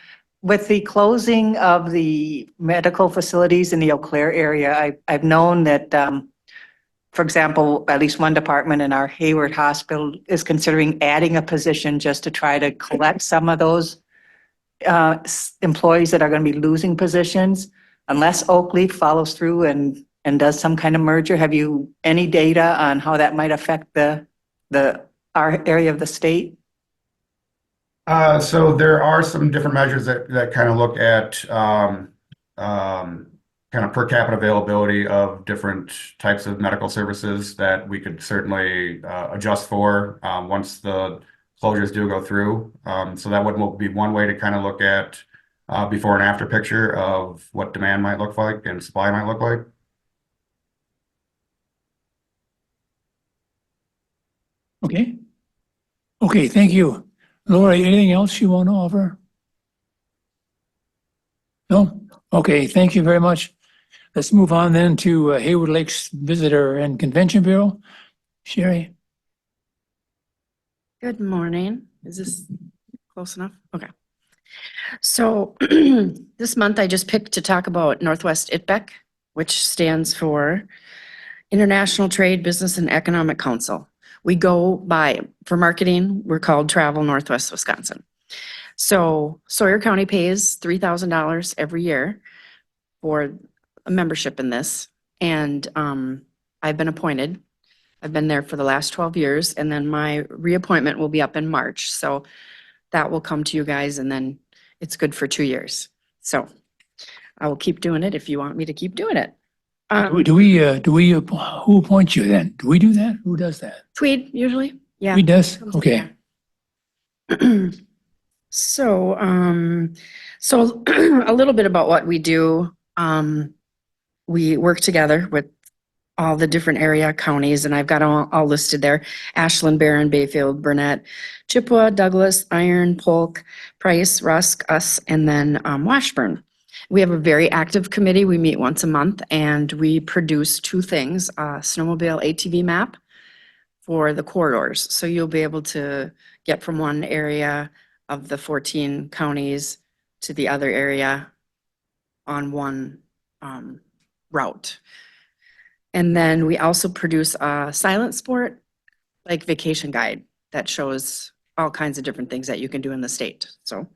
With the closing of the medical facilities in the Eau Claire area, I've known that, for example, at least one department in our Hayward Hospital is considering adding a position just to try to collect some of those employees that are going to be losing positions, unless Oakleaf follows through and does some kind of merger. Have you any data on how that might affect our area of the state? So there are some different measures that kind of look at kind of per capita availability of different types of medical services that we could certainly adjust for once the closures do go through. So that would be one way to kind of look at before and after picture of what demand might look like and supply might look like. okay. Okay, thank you. Laura, anything else you want to offer? No? Okay, thank you very much. Let's move on then to Hayward Lakes Visitor and Convention Bureau. Sherry? Good morning. Is this close enough? Okay. So this month I just picked to talk about Northwest ITBEC, which stands for International Trade, Business and Economic Council. We go by, for marketing, we're called Travel Northwest Wisconsin. So Sawyer County pays $3,000 every year for a membership in this. And I've been appointed. I've been there for the last 12 years, and then my reappointment will be up in March. So that will come to you guys, and then it's good for 2 years. So I will keep doing it if you want me to keep doing it. Do we, who appoints you then? Do we do that? Who does that? Tweed usually, yeah. We does? Okay. So, so a little bit about what we do. We work together with all the different area counties, and I've got all listed there: Ashland, Barron, Bayfield, Burnett, Chippewa, Douglas, Iron, Polk, Price, Rusk, us, and then Washburn. We have a very active committee. We meet once a month, and we produce two things: a snowmobile ATV map for the corridors. So you'll be able to get from one area of the 14 counties to the other area on one route. And then we also produce a silent sport, like vacation guide that shows all kinds of different things that you can do in the state. So,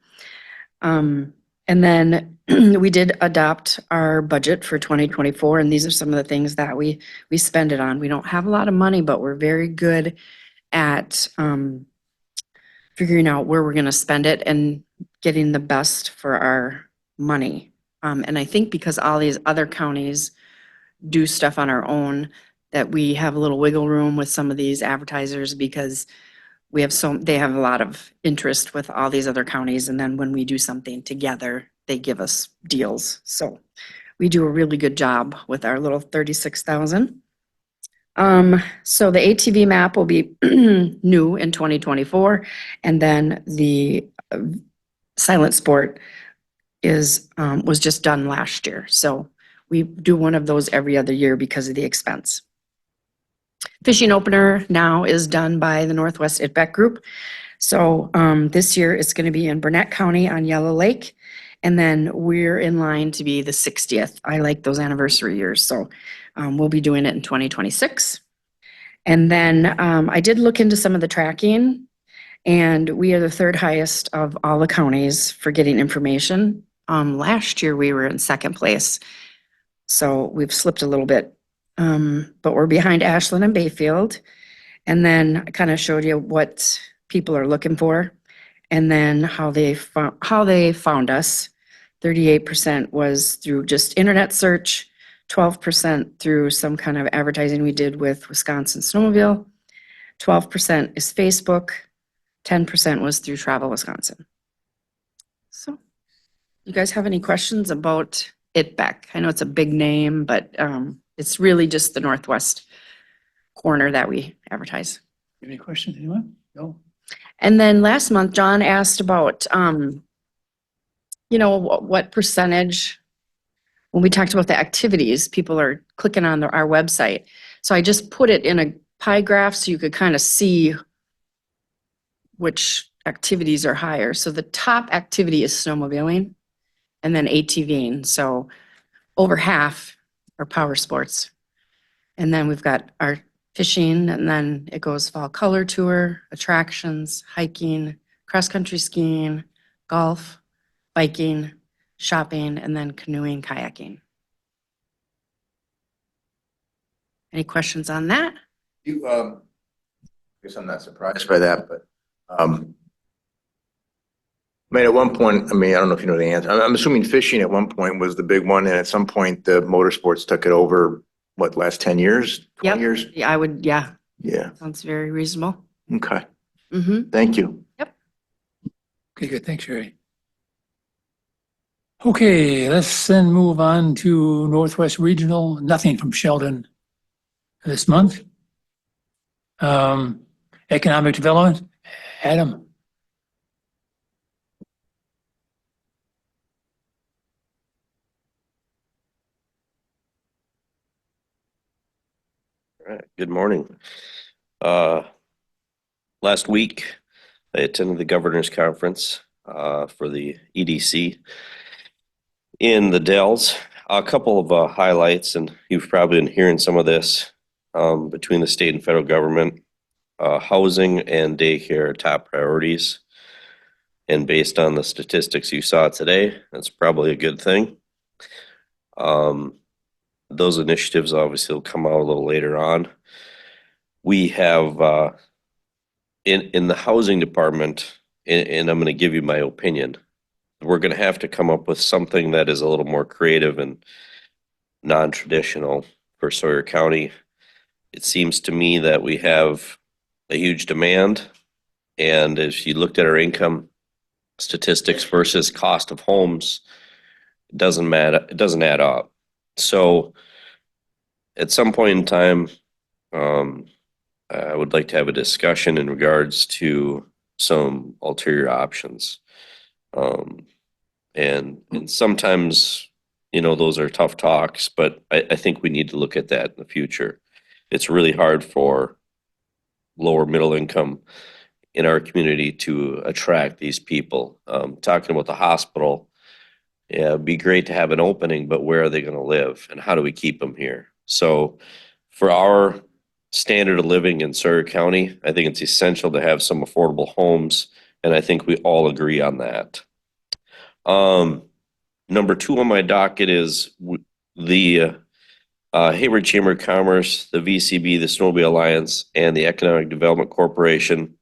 and then we did adopt our budget for 2024, and these are some of the things that we spend it on. We don't have a lot of money, but we're very good at figuring out where we're going to spend it and getting the best for our money. And I think because all these other counties do stuff on our own, that we have a little wiggle room with some of these advertisers, because we have they have a lot of interest with all these other counties. And then when we do something together, they give us deals. So we do a really good job with our little 36,000. So the ATV map will be new in 2024. And then the silent sport was just done last year. So we do one of those every other year because of the expense. Fishing opener now is done by the Northwest ITBEC group. So this year it's going to be in Burnett County on Yellow Lake. And then we're in line to be the 60th. I like those anniversary years. So we'll be doing it in 2026. And then I did look into some of the tracking, and we are the third highest of all the counties for getting information. Last year, we were in second place. So we've slipped a little bit. But we're behind Ashland and Bayfield. And then I kind of showed you what people are looking for and then how they found us. 38% was through just internet search, 12% through some kind of advertising we did with Wisconsin Snowmobile, 12% is Facebook, 10% was through Travel Wisconsin. So, you guys have any questions about ITBEC? I know it's a big name, but it's really just the northwest corner that we advertise. Any questions, anyone? No? And then last month, John asked about, what percentage, when we talked about the activities, people are clicking on our website. So I just put it in a pie graph so you could kind of see which activities are higher. So the top activity is snowmobiling and then ATVing. So over half are power sports. And then we've got our fishing, and then it goes fall color tour, attractions, hiking, cross-country skiing, golf, biking, shopping, and then canoeing, kayaking. Any questions on that? You, I guess I'm not surprised by that, but, I mean, at one point, I mean, I don't know if you know the answer. I'm assuming fishing at one point was the big one, and at some point, the motorsports took it over, what, last 10 years, 20 years? Yeah, yeah, Yeah, sounds very reasonable. okay, Mm-hmm. thank you. Okay, good. Thanks, Sherry. Okay, let's then move on to Northwest Regional. Nothing from Sheldon this month. Economic Development, Adam. All right, good morning. Last week, I attended the governor's conference for the EDC in the Dells. A couple of highlights, and you've probably been hearing some of this between the state and federal government. Housing and daycare are top priorities. And based on the statistics you saw today, that's probably a good thing. Those initiatives obviously will come out a little later on. We have in the housing department, and I'm going to give you my opinion, we're going to have to come up with something that is a little more creative and non-traditional for Sawyer County. It seems to me that we have a huge demand, and as you looked at our income statistics versus cost of homes, it doesn't matter. It doesn't add up. So at some point in time, I would like to have a discussion in regards to some ulterior options. And sometimes, those are tough talks, but I think we need to look at that in the future. It's really hard for lower middle income in our community to attract these people. Talking about the hospital, yeah, it'd be great to have an opening, but where are they going to live and how do we keep them here? So for our standard of living in Sawyer County, I think it's essential to have some affordable homes, and I think we all agree on that. Number 2 on my docket is the Hayward Chamber of Commerce, the VCB, the Snowmobile Alliance, and the Economic Development Corporation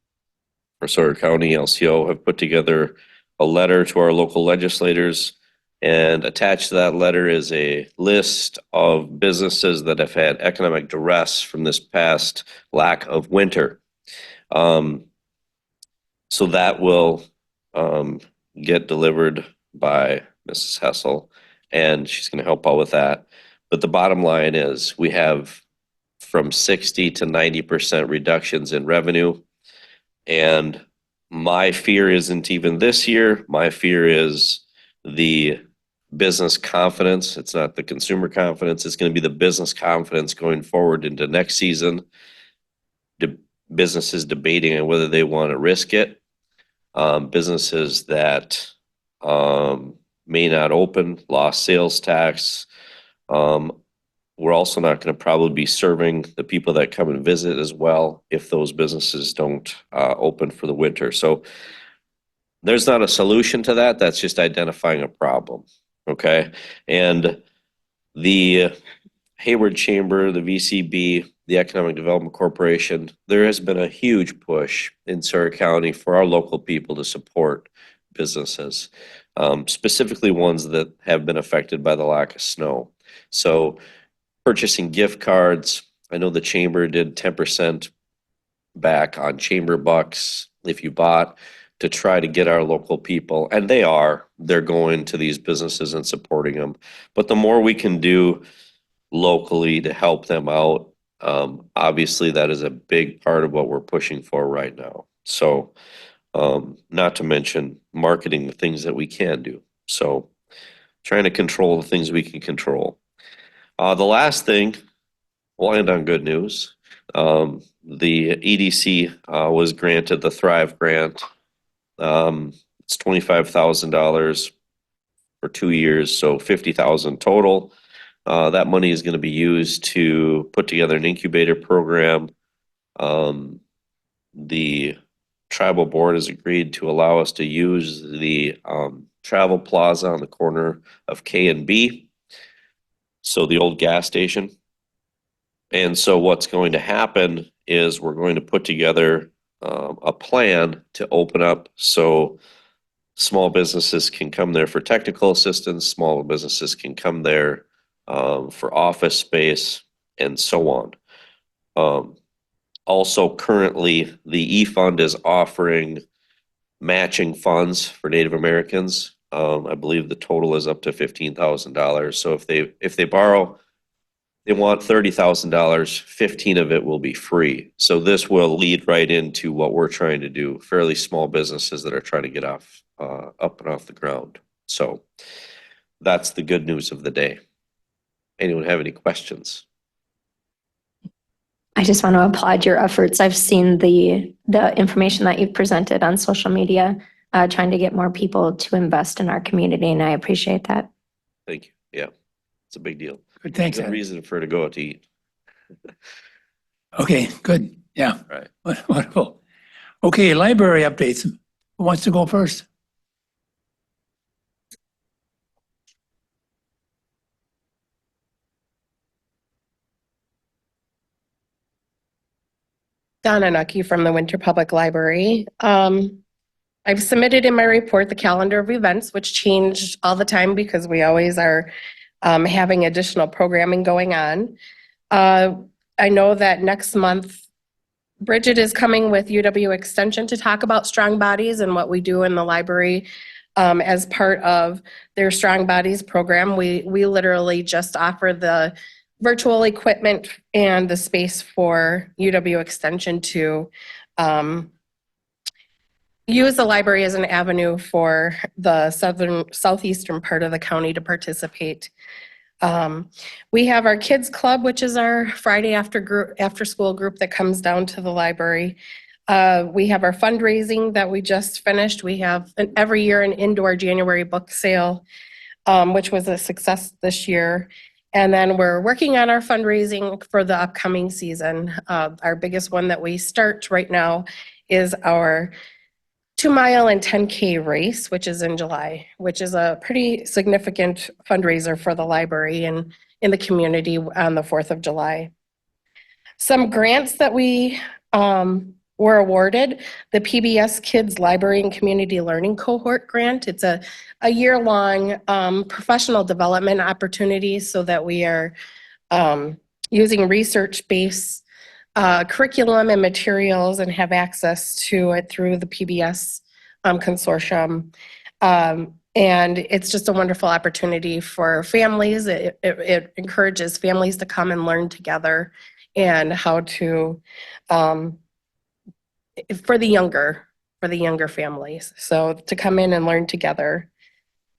for Sawyer County, LCO, have put together a letter to our local legislators, and attached to that letter is a list of businesses that have had economic duress from this past lack of winter. So that will get delivered by Mrs. Hessel, and she's going to help out with that. But the bottom line is we have from 60 to 90% reductions in revenue. And my fear isn't even this year. My fear is the business confidence. It's not the consumer confidence. It's going to be the business confidence going forward into next season. Businesses debating on whether they want to risk it. Businesses that may not open, lost sales tax. we're also not going to probably be serving the people that come and visit as well if those businesses don't open for the winter. So there's not a solution to that. That's just identifying a problem. Okay. And the Hayward Chamber, the VCB, the Economic Development Corporation, there has been a huge push in Sawyer County for our local people to support businesses, specifically ones that have been affected by the lack of snow. So purchasing gift cards, I know the chamber did 10% back on chamber bucks if you bought, to try to get our local people, and they're going to these businesses and supporting them. But the more we can do locally to help them out, obviously that is a big part of what we're pushing for right now. So not to mention marketing the things that we can do. So trying to control the things we can control. The last thing, we'll end on good news. The EDC was granted the Thrive Grant. It's $25,000 for 2 years, so $50,000 total. That money is going to be used to put together an incubator program. The tribal board has agreed to allow us to use the travel plaza on the corner of K and B, so the old gas station. And so what's going to happen is we're going to put together a plan to open up so small businesses can come there for technical assistance, small businesses can come there for office space, and so on. Also, currently, the E-Fund is offering matching funds for Native Americans. I believe the total is up to $15,000. So if they borrow, they want $30,000, 15 of it will be free. So this will lead right into what we're trying to do, fairly small businesses that are trying to get up and off the ground. So that's the good news of the day. Anyone have any questions? I just want to applaud your efforts. I've seen the information that you've presented on social media, trying to get more people to invest in our community, and I appreciate that. Thank you. Yeah, it's a big deal. Good, thanks. Good Ed. reason for her to go out to eat. Okay, good. Yeah. Right. Wonderful. Okay, library updates. Who wants to go first? Donna Nucky from the Winter Public Library. I've submitted in my report the calendar of events, which changed all the time because we always are having additional programming going on. I know that next month, Bridget is coming with UW Extension to talk about Strong Bodies and what we do in the library as part of their Strong Bodies program. We literally just offer the virtual equipment and the space for UW Extension to use the library as an avenue for the southeastern part of the county to participate. We have our kids club, which is our Friday after school group that comes down to the library. We have our fundraising that we just finished. We have every year an indoor January book sale, which was a success this year. And then we're working on our fundraising for the upcoming season. Our biggest one that we start right now is our 2-mile and 10K race, which is in July, which is a pretty significant fundraiser for the library and in the community on the 4th of July. Some grants that we were awarded, the PBS Kids Library and Community Learning Cohort Grant. It's a year-long professional development opportunity so that we are using research-based curriculum and materials and have access to it through the PBS consortium. And it's just a wonderful opportunity for families. It encourages families to come and learn together and how to, for the younger families. So to come in and learn together.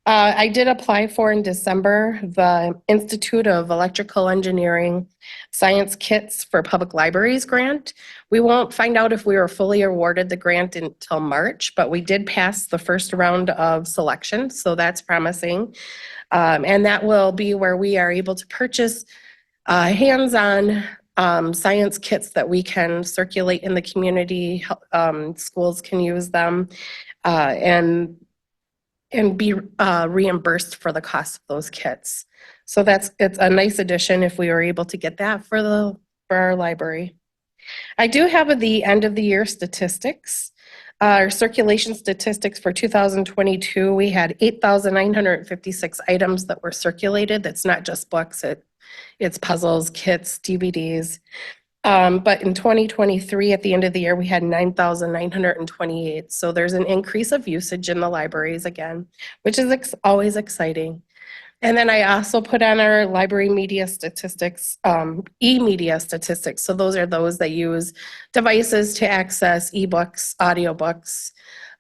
I did apply for in December the Institute of Electrical Engineering Science Kits for Public Libraries grant. We won't find out if we were fully awarded the grant until March, but we did pass the first round of selection, so that's promising. And that will be where we are able to purchase hands-on science kits that we can circulate in the community. Schools can use them and be reimbursed for the cost of those kits. So it's a nice addition if we were able to get that for our library. I do have the end of the year statistics. Our circulation statistics for 2022, we had 8,956 items that were circulated. That's not just books, it's puzzles, kits, DVDs. But in 2023, at the end of the year, we had 9,928. So there's an increase of usage in the libraries again, which is always exciting. And then I also put on our library media statistics, e-media statistics. So those are those that use devices to access ebooks, audiobooks,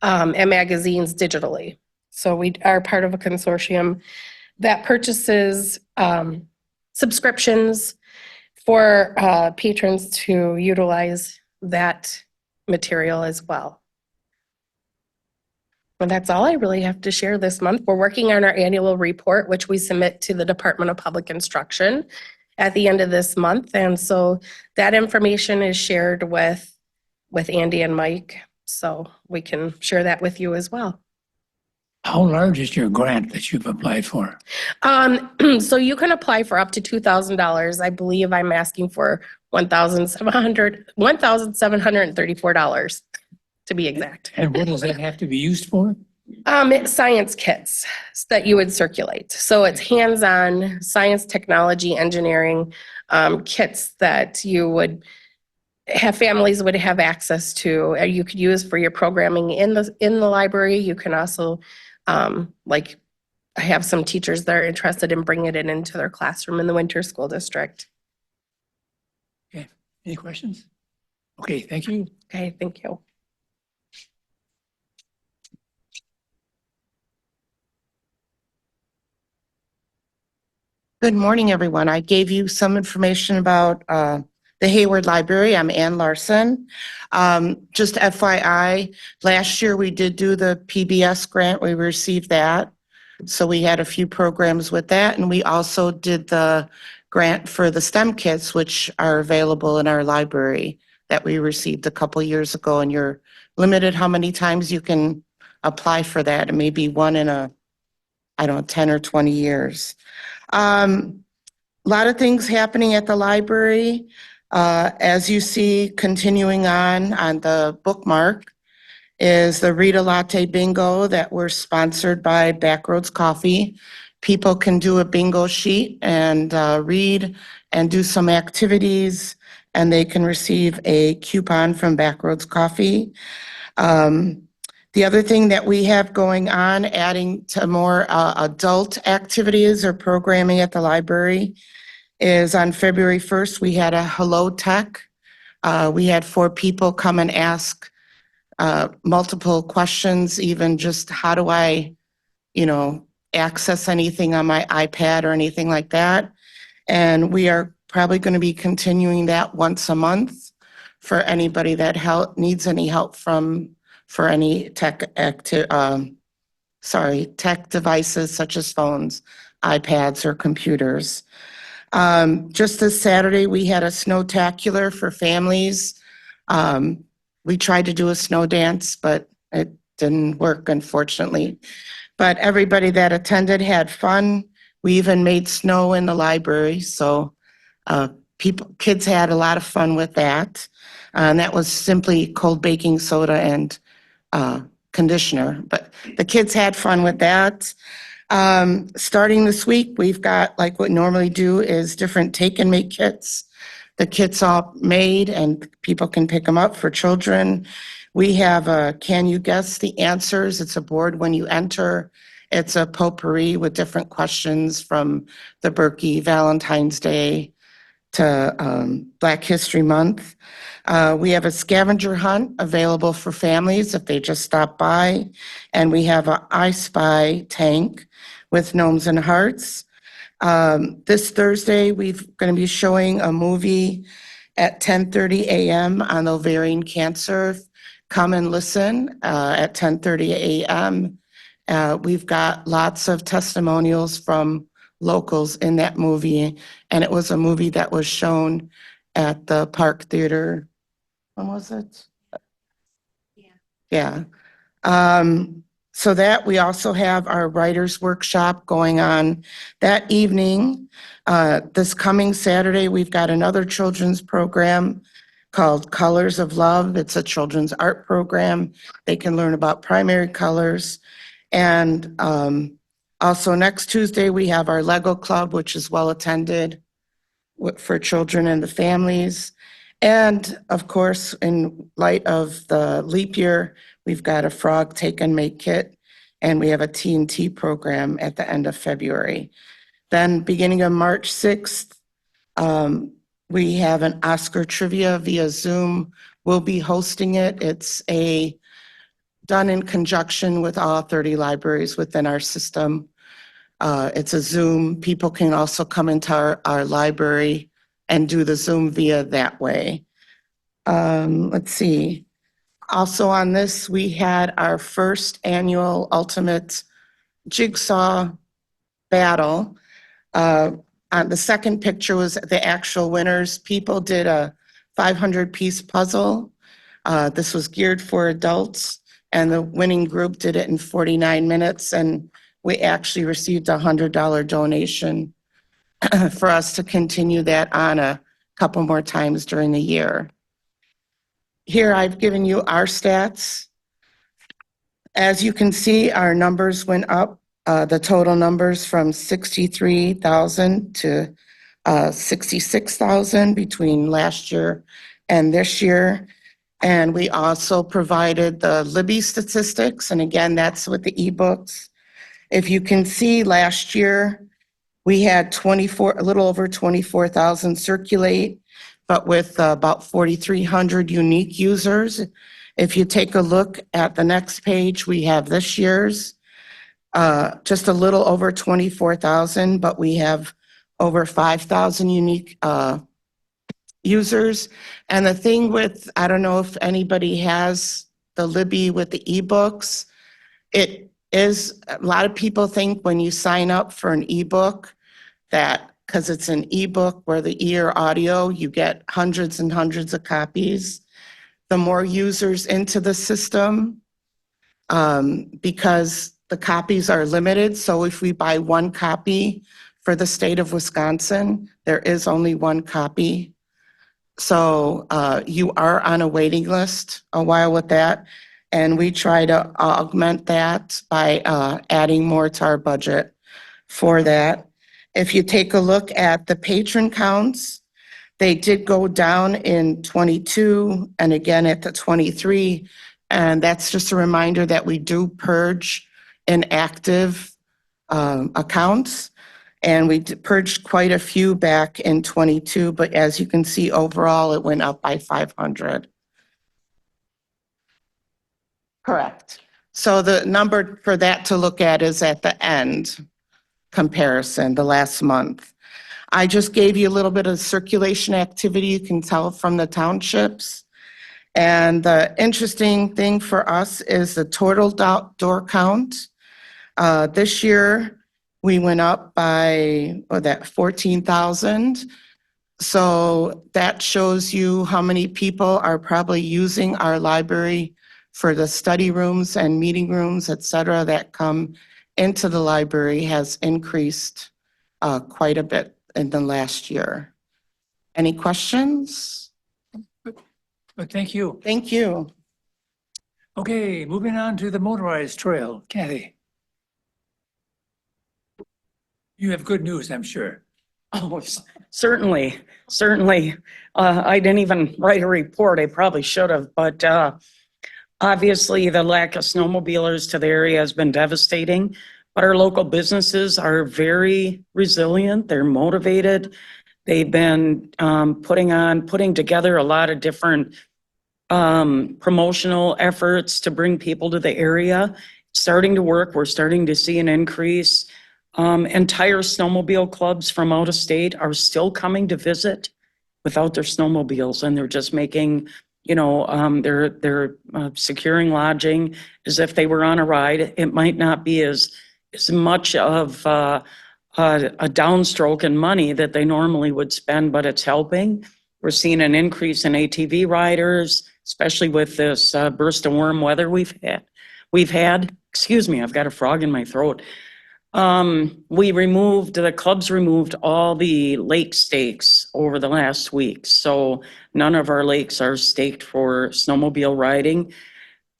and magazines digitally. So we are part of a consortium that purchases subscriptions for patrons to utilize that material as well. And that's all I really have to share this month. We're working on our annual report, which we submit to the Department of Public Instruction at the end of this month. And so that information is shared with Andy and Mike. So we can share that with you as well. How large is your grant that you've applied for? So you can apply for up to $2,000. I believe I'm asking for $1,734 to be exact. And what does that have to be used for? It's science kits that you would circulate. So it's hands-on science, technology, engineering kits that you would have families would have access to. You could use for your programming in the library. You can also like I have some teachers that are interested in bringing it into their classroom in the Winter School District. Okay, any questions? Okay, thank you. Okay, thank you. Good morning, everyone. I gave you some information about the Hayward Library. I'm Ann Larson. Just FYI, last year we did do the PBS grant. We received that. So we had a few programs with that. And we also did the grant for the STEM kits, which are available in our library that we received a couple years ago. And you're limited how many times you can apply for that. It may be one in 10 or 20 years. A lot of things happening at the library. As you see, continuing on the bookmark is the Read a Latte Bingo that we're sponsored by Backroads Coffee. People can do a bingo sheet and read and do some activities, and they can receive a coupon from Backroads Coffee. The other thing that we have going on, adding to more adult activities or programming at the library, is on February 1st, we had a Hello Tech. We had 4 people come and ask multiple questions, even just how do I, access anything on my iPad or anything like that. And we are probably going to be continuing that once a month for anybody that needs any help for any tech devices such as phones, iPads, or computers. Just this Saturday, we had a snowtacular for families. We tried to do a snow dance, but it didn't work, unfortunately. But everybody that attended had fun. We even made snow in the library, so kids had a lot of fun with that. And that was simply cold baking soda and conditioner, but the kids had fun with that. Starting this week, we've got, like what we normally do, is different take and make kits. The kits all made and people can pick them up for children. We have a Can You Guess the Answers? It's a board when you enter. It's a potpourri with different questions from the Berkey Valentine's Day to Black History Month. We have a scavenger hunt available for families if they just stop by. And we have an I Spy tank with gnomes and hearts. This Thursday, we're going to be showing a movie at 10:30 a.m. on ovarian cancer. Come and listen at 10:30 a.m. We've got lots of testimonials from locals in that movie. And it was a movie that was shown at the Park Theater. When was it? Yeah. So that we also have our writers workshop going on that evening. This coming Saturday, we've got another children's program called Colors of Love. It's a children's art program. They can learn about primary colors. And also next Tuesday, we have our Lego Club, which is well attended for children and the families. And of course, in light of the leap year, we've got a Frog Take and Make Kit, and we have a TNT program at the end of February. Then beginning of March 6th, we have an Oscar trivia via Zoom. We'll be hosting it. It's done in conjunction with all 30 libraries within our system. It's a Zoom. People can also come into our library and do the Zoom via that way. Let's see. Also on this, we had our first annual Ultimate Jigsaw Battle. The second picture was the actual winners. People did a 500-piece puzzle. This was geared for adults, and the winning group did it in 49 minutes, and we actually received a $100 donation for us to continue that on a couple more times during the year. Here I've given you our stats. As you can see, our numbers went up, the total numbers from 63,000 to 66,000 between last year and this year. And we also provided the Libby statistics, and again, that's with the ebooks. If you can see, last year, we had a little over 24,000 circulate, but with about 4,300 unique users. If you take a look at the next page, we have this year's, just a little over 24,000, but we have over 5,000 unique users. And the thing with, I don't know if anybody has the Libby with the ebooks, it is, a lot of people think when you sign up for an ebook that because it's an ebook where the ear audio, you get hundreds and hundreds of copies. The more users into the system, because the copies are limited. So if we buy one copy for the state of Wisconsin, there is only one copy. So you are on a waiting list a while with that. And we try to augment that by adding more to our budget for that. If you take a look at the patron counts, they did go down in 22 and again at the 23. And that's just a reminder that we do purge inactive accounts. And we purged quite a few back in 22, but as you can see, overall, it went up by 500. Correct. So the number for that to look at is at the end comparison, the last month. I just gave you a little bit of circulation activity. You can tell from the townships. And the interesting thing for us is the total door count. This year, we went up by 14,000. So that shows you how many people are probably using our library for the study rooms and meeting rooms, et cetera, that come into the library has increased quite a bit in the last year. Any questions? But thank you. Thank you. Okay, moving on to the motorized trail. Kathy. You have good news, I'm sure. Oh, certainly, certainly. I didn't even write a report. I probably should have, but obviously the lack of snowmobilers to the area has been devastating. But our local businesses are very resilient. They're motivated. They've been putting together a lot of different promotional efforts to bring people to the area. It's starting to work. We're starting to see an increase. Entire snowmobile clubs from out of state are still coming to visit without their snowmobiles, and they're just making, they're securing lodging as if they were on a ride. It might not be as much of a downstroke in money that they normally would spend, but it's helping. We're seeing an increase in ATV riders, especially with this burst of warm weather we've had, excuse me, I've got a frog in my throat. The clubs removed all the lake stakes over the last week. So none of our lakes are staked for snowmobile riding.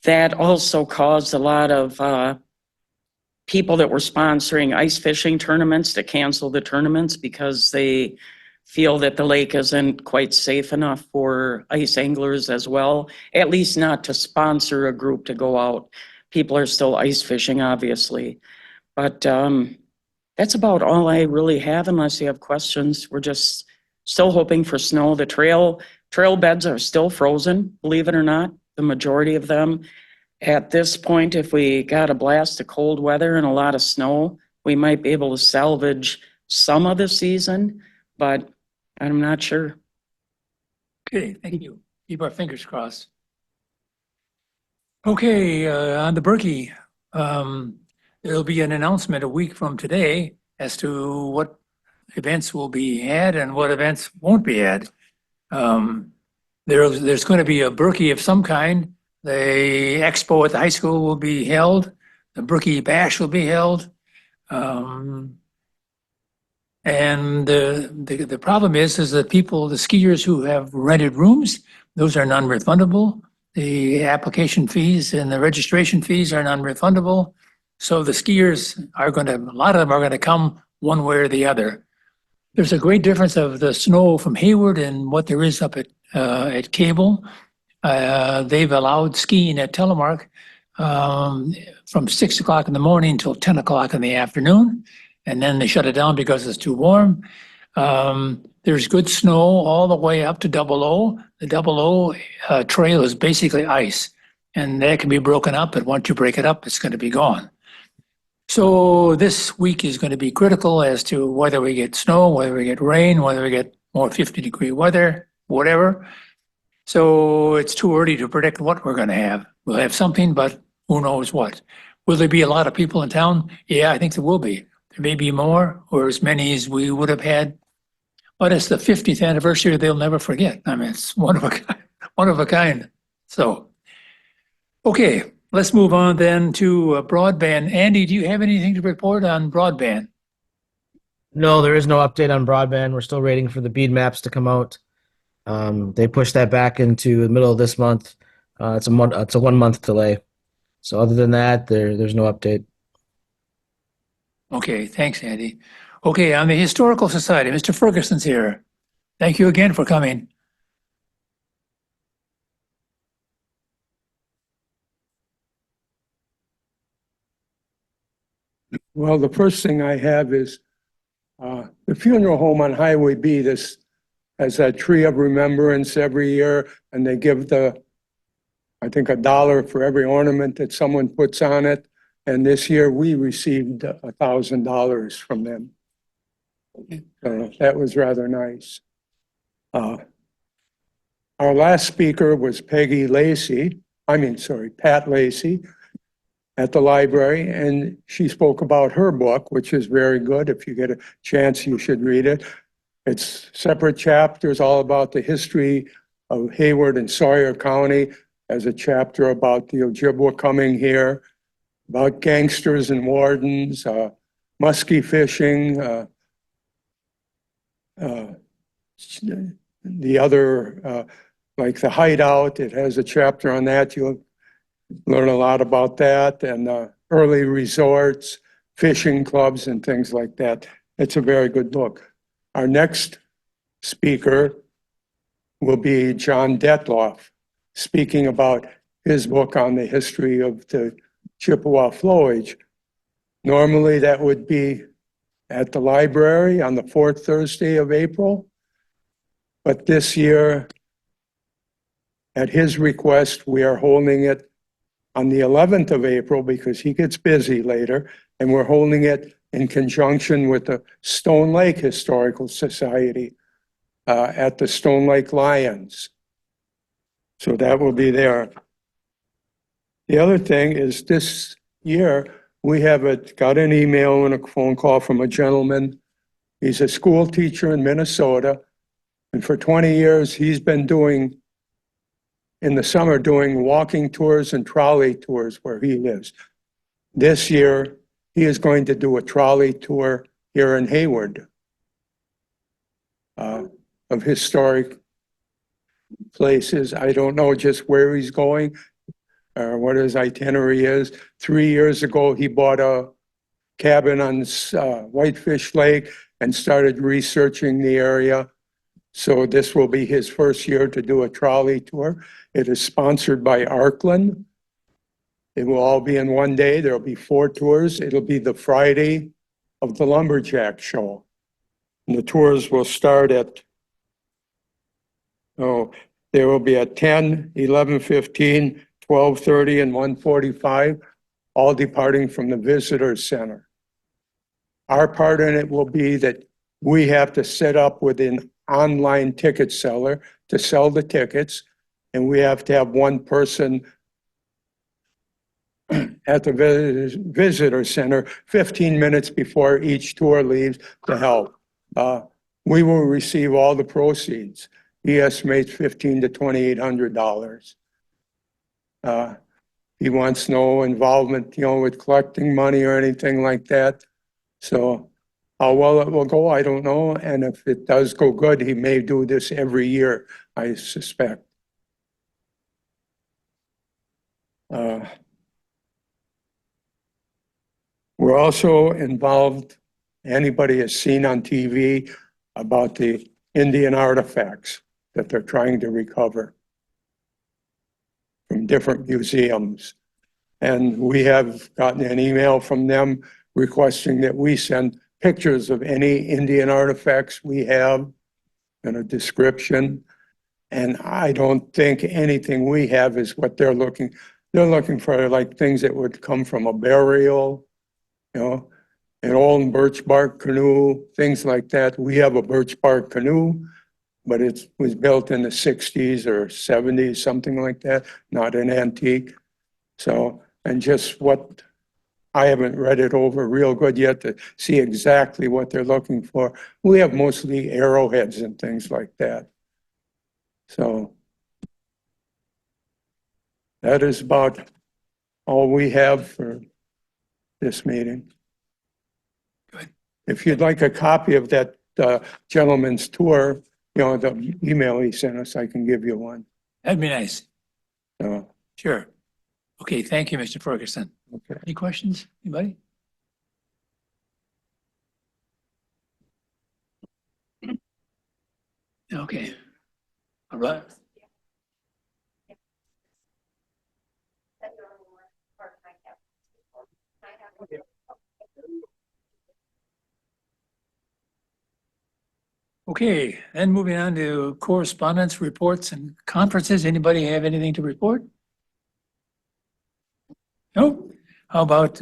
That also caused a lot of people that were sponsoring ice fishing tournaments to cancel the tournaments because they feel that the lake isn't quite safe enough for ice anglers as well, at least not to sponsor a group to go out. People are still ice fishing, obviously. But that's about all I really have unless you have questions. We're just still hoping for snow. The trail beds are still frozen, believe it or not, the majority of them. At this point, if we got a blast of cold weather and a lot of snow, we might be able to salvage some of the season, but I'm not sure. Okay, thank you. Keep our fingers crossed. Okay, on the Berkey, there'll be an announcement a week from today as to what events will be had and what events won't be had. There's going to be a Berkey of some kind. The expo at the high school will be held. The Berkey Bash will be held. And the problem is that the skiers who have rented rooms, those are non-refundable. The application fees and the registration fees are non-refundable. So the skiers a lot of them are going to come one way or the other. There's a great difference of the snow from Hayward and what there is up at Cable. They've allowed skiing at Telemark from 6 o'clock in the morning till 10 o'clock in the afternoon. And then they shut it down because it's too warm. There's good snow all the way up to Double O. The Double O trail is basically ice, and that can be broken up, but once you break it up, it's going to be gone. So this week is going to be critical as to whether we get snow, whether we get rain, whether we get more 50-degree weather, whatever. So it's too early to predict what we're going to have. We'll have something, but who knows what. Will there be a lot of people in town? Yeah, I think there will be. There may be more or as many as we would have had. But it's the 50th anniversary they'll never forget. I mean, it's one of a kind. So, okay, let's move on then to broadband. Andy, do you have anything to report on broadband? No, there is no update on broadband. We're still waiting for the BEAD maps to come out. They pushed that back into the middle of this month. It's a 1 month delay. So other than that, there's no update. Okay, thanks, Andy. Okay, on the Historical Society, Mr. Ferguson's here. Thank you again for coming. Well, the first thing I have is the funeral home on Highway B. This has that tree of remembrance every year, and they give I think $1 for every ornament that someone puts on it. And this year we received $1,000 from them. That was rather nice. Our last speaker was Pat Lacey at the library, and she spoke about her book, which is very good. If you get a chance, you should read it. It's separate chapters all about the history of Hayward and Sawyer County, as a chapter about the Ojibwa coming here, about gangsters and wardens, muskie fishing, the other, like the hideout. It has a chapter on that. You'll learn a lot about that, and early resorts, fishing clubs, and things like that. It's a very good book. Our next speaker will be John Detloff, speaking about his book on the history of the Chippewa flowage. Normally that would be at the library on the 4th Thursday of April. But this year, at his request, we are holding it on the 11th of April because he gets busy later, and we're holding it in conjunction with the Stone Lake Historical Society at the Stone Lake Lions. So that will be there. The other thing is this year, got an email and a phone call from a gentleman. He's a school teacher in Minnesota. And for 20 years, he's been in the summer, doing walking tours and trolley tours where he lives. This year, he is going to do a trolley tour here in Hayward of historic places. I don't know just where he's going or what his itinerary is. 3 years ago, he bought a cabin on Whitefish Lake and started researching the area. So this will be his first year to do a trolley tour. It is sponsored by Arkland. It will all be in one day. There'll be 4 tours. It'll be the Friday of the Lumberjack Show. And the tours will start at, they will be at 10, 11:15, 12:30, and 1:45, all departing from the Visitor Center. Our part in it will be that we have to set up with an online ticket seller to sell the tickets, and we have to have one person at the Visitor Center 15 minutes before each tour leaves to help. We will receive all the proceeds. He estimates $1,500 to $2,800. He wants no involvement, with collecting money or anything like that. So how well it will go, I don't know. And if it does go good, he may do this every year, I suspect. We're also involved, anybody has seen on TV about the Indian artifacts that they're trying to recover from different museums. And we have gotten an email from them requesting that we send pictures of any Indian artifacts we have and a description. And I don't think anything we have is what they're looking. They're looking for like things that would come from a burial, an old birch bark canoe, things like that. We have a birch bark canoe, but it was built in the 60s or 70s, something like that, not an antique. So, and just what, I haven't read it over real good yet to see exactly what they're looking for. We have mostly arrowheads and things like that. So that is about all we have for this meeting. Good. If you'd like a copy of that gentleman's tour, the email he sent us, I can give you one. That'd be nice. So, Sure. Okay, thank you, Mr. Ferguson. okay. Any questions? Anybody? Okay. All right. Okay, then moving on to correspondence, reports, and conferences. Anybody have anything to report? No? How about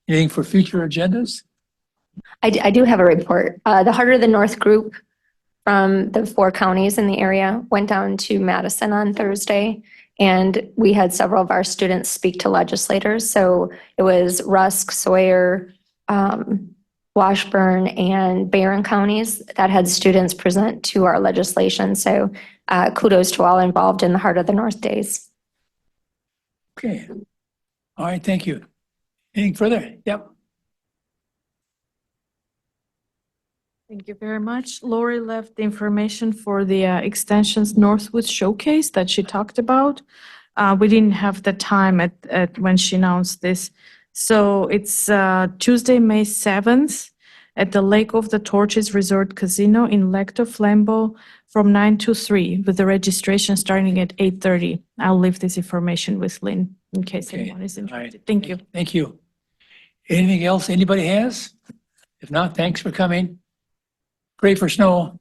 anything for future agendas? I do have a report. The Heart of the North group from the 4 counties in the area went down to Madison on Thursday, and we had several of our students speak to legislators. So it was Rusk, Sawyer, Washburn, and Barron counties that had students present to our legislation. So kudos to all involved in the Heart of the North Days. Okay. All right, thank you. Anything further? Yep. Thank you very much. Lori left the information for the Extensions Northwood Showcase that she talked about. We didn't have the time at when she announced this. So it's Tuesday, May 7th at the Lake of the Torches Resort Casino in Lecto Flambeau from 9 to 3 with the registration starting at 8:30. I'll leave this information with Lynn in case Okay. anyone is All right. interested. Thank you. Thank you. Anything else anybody has? If not, thanks for coming. Pray for snow.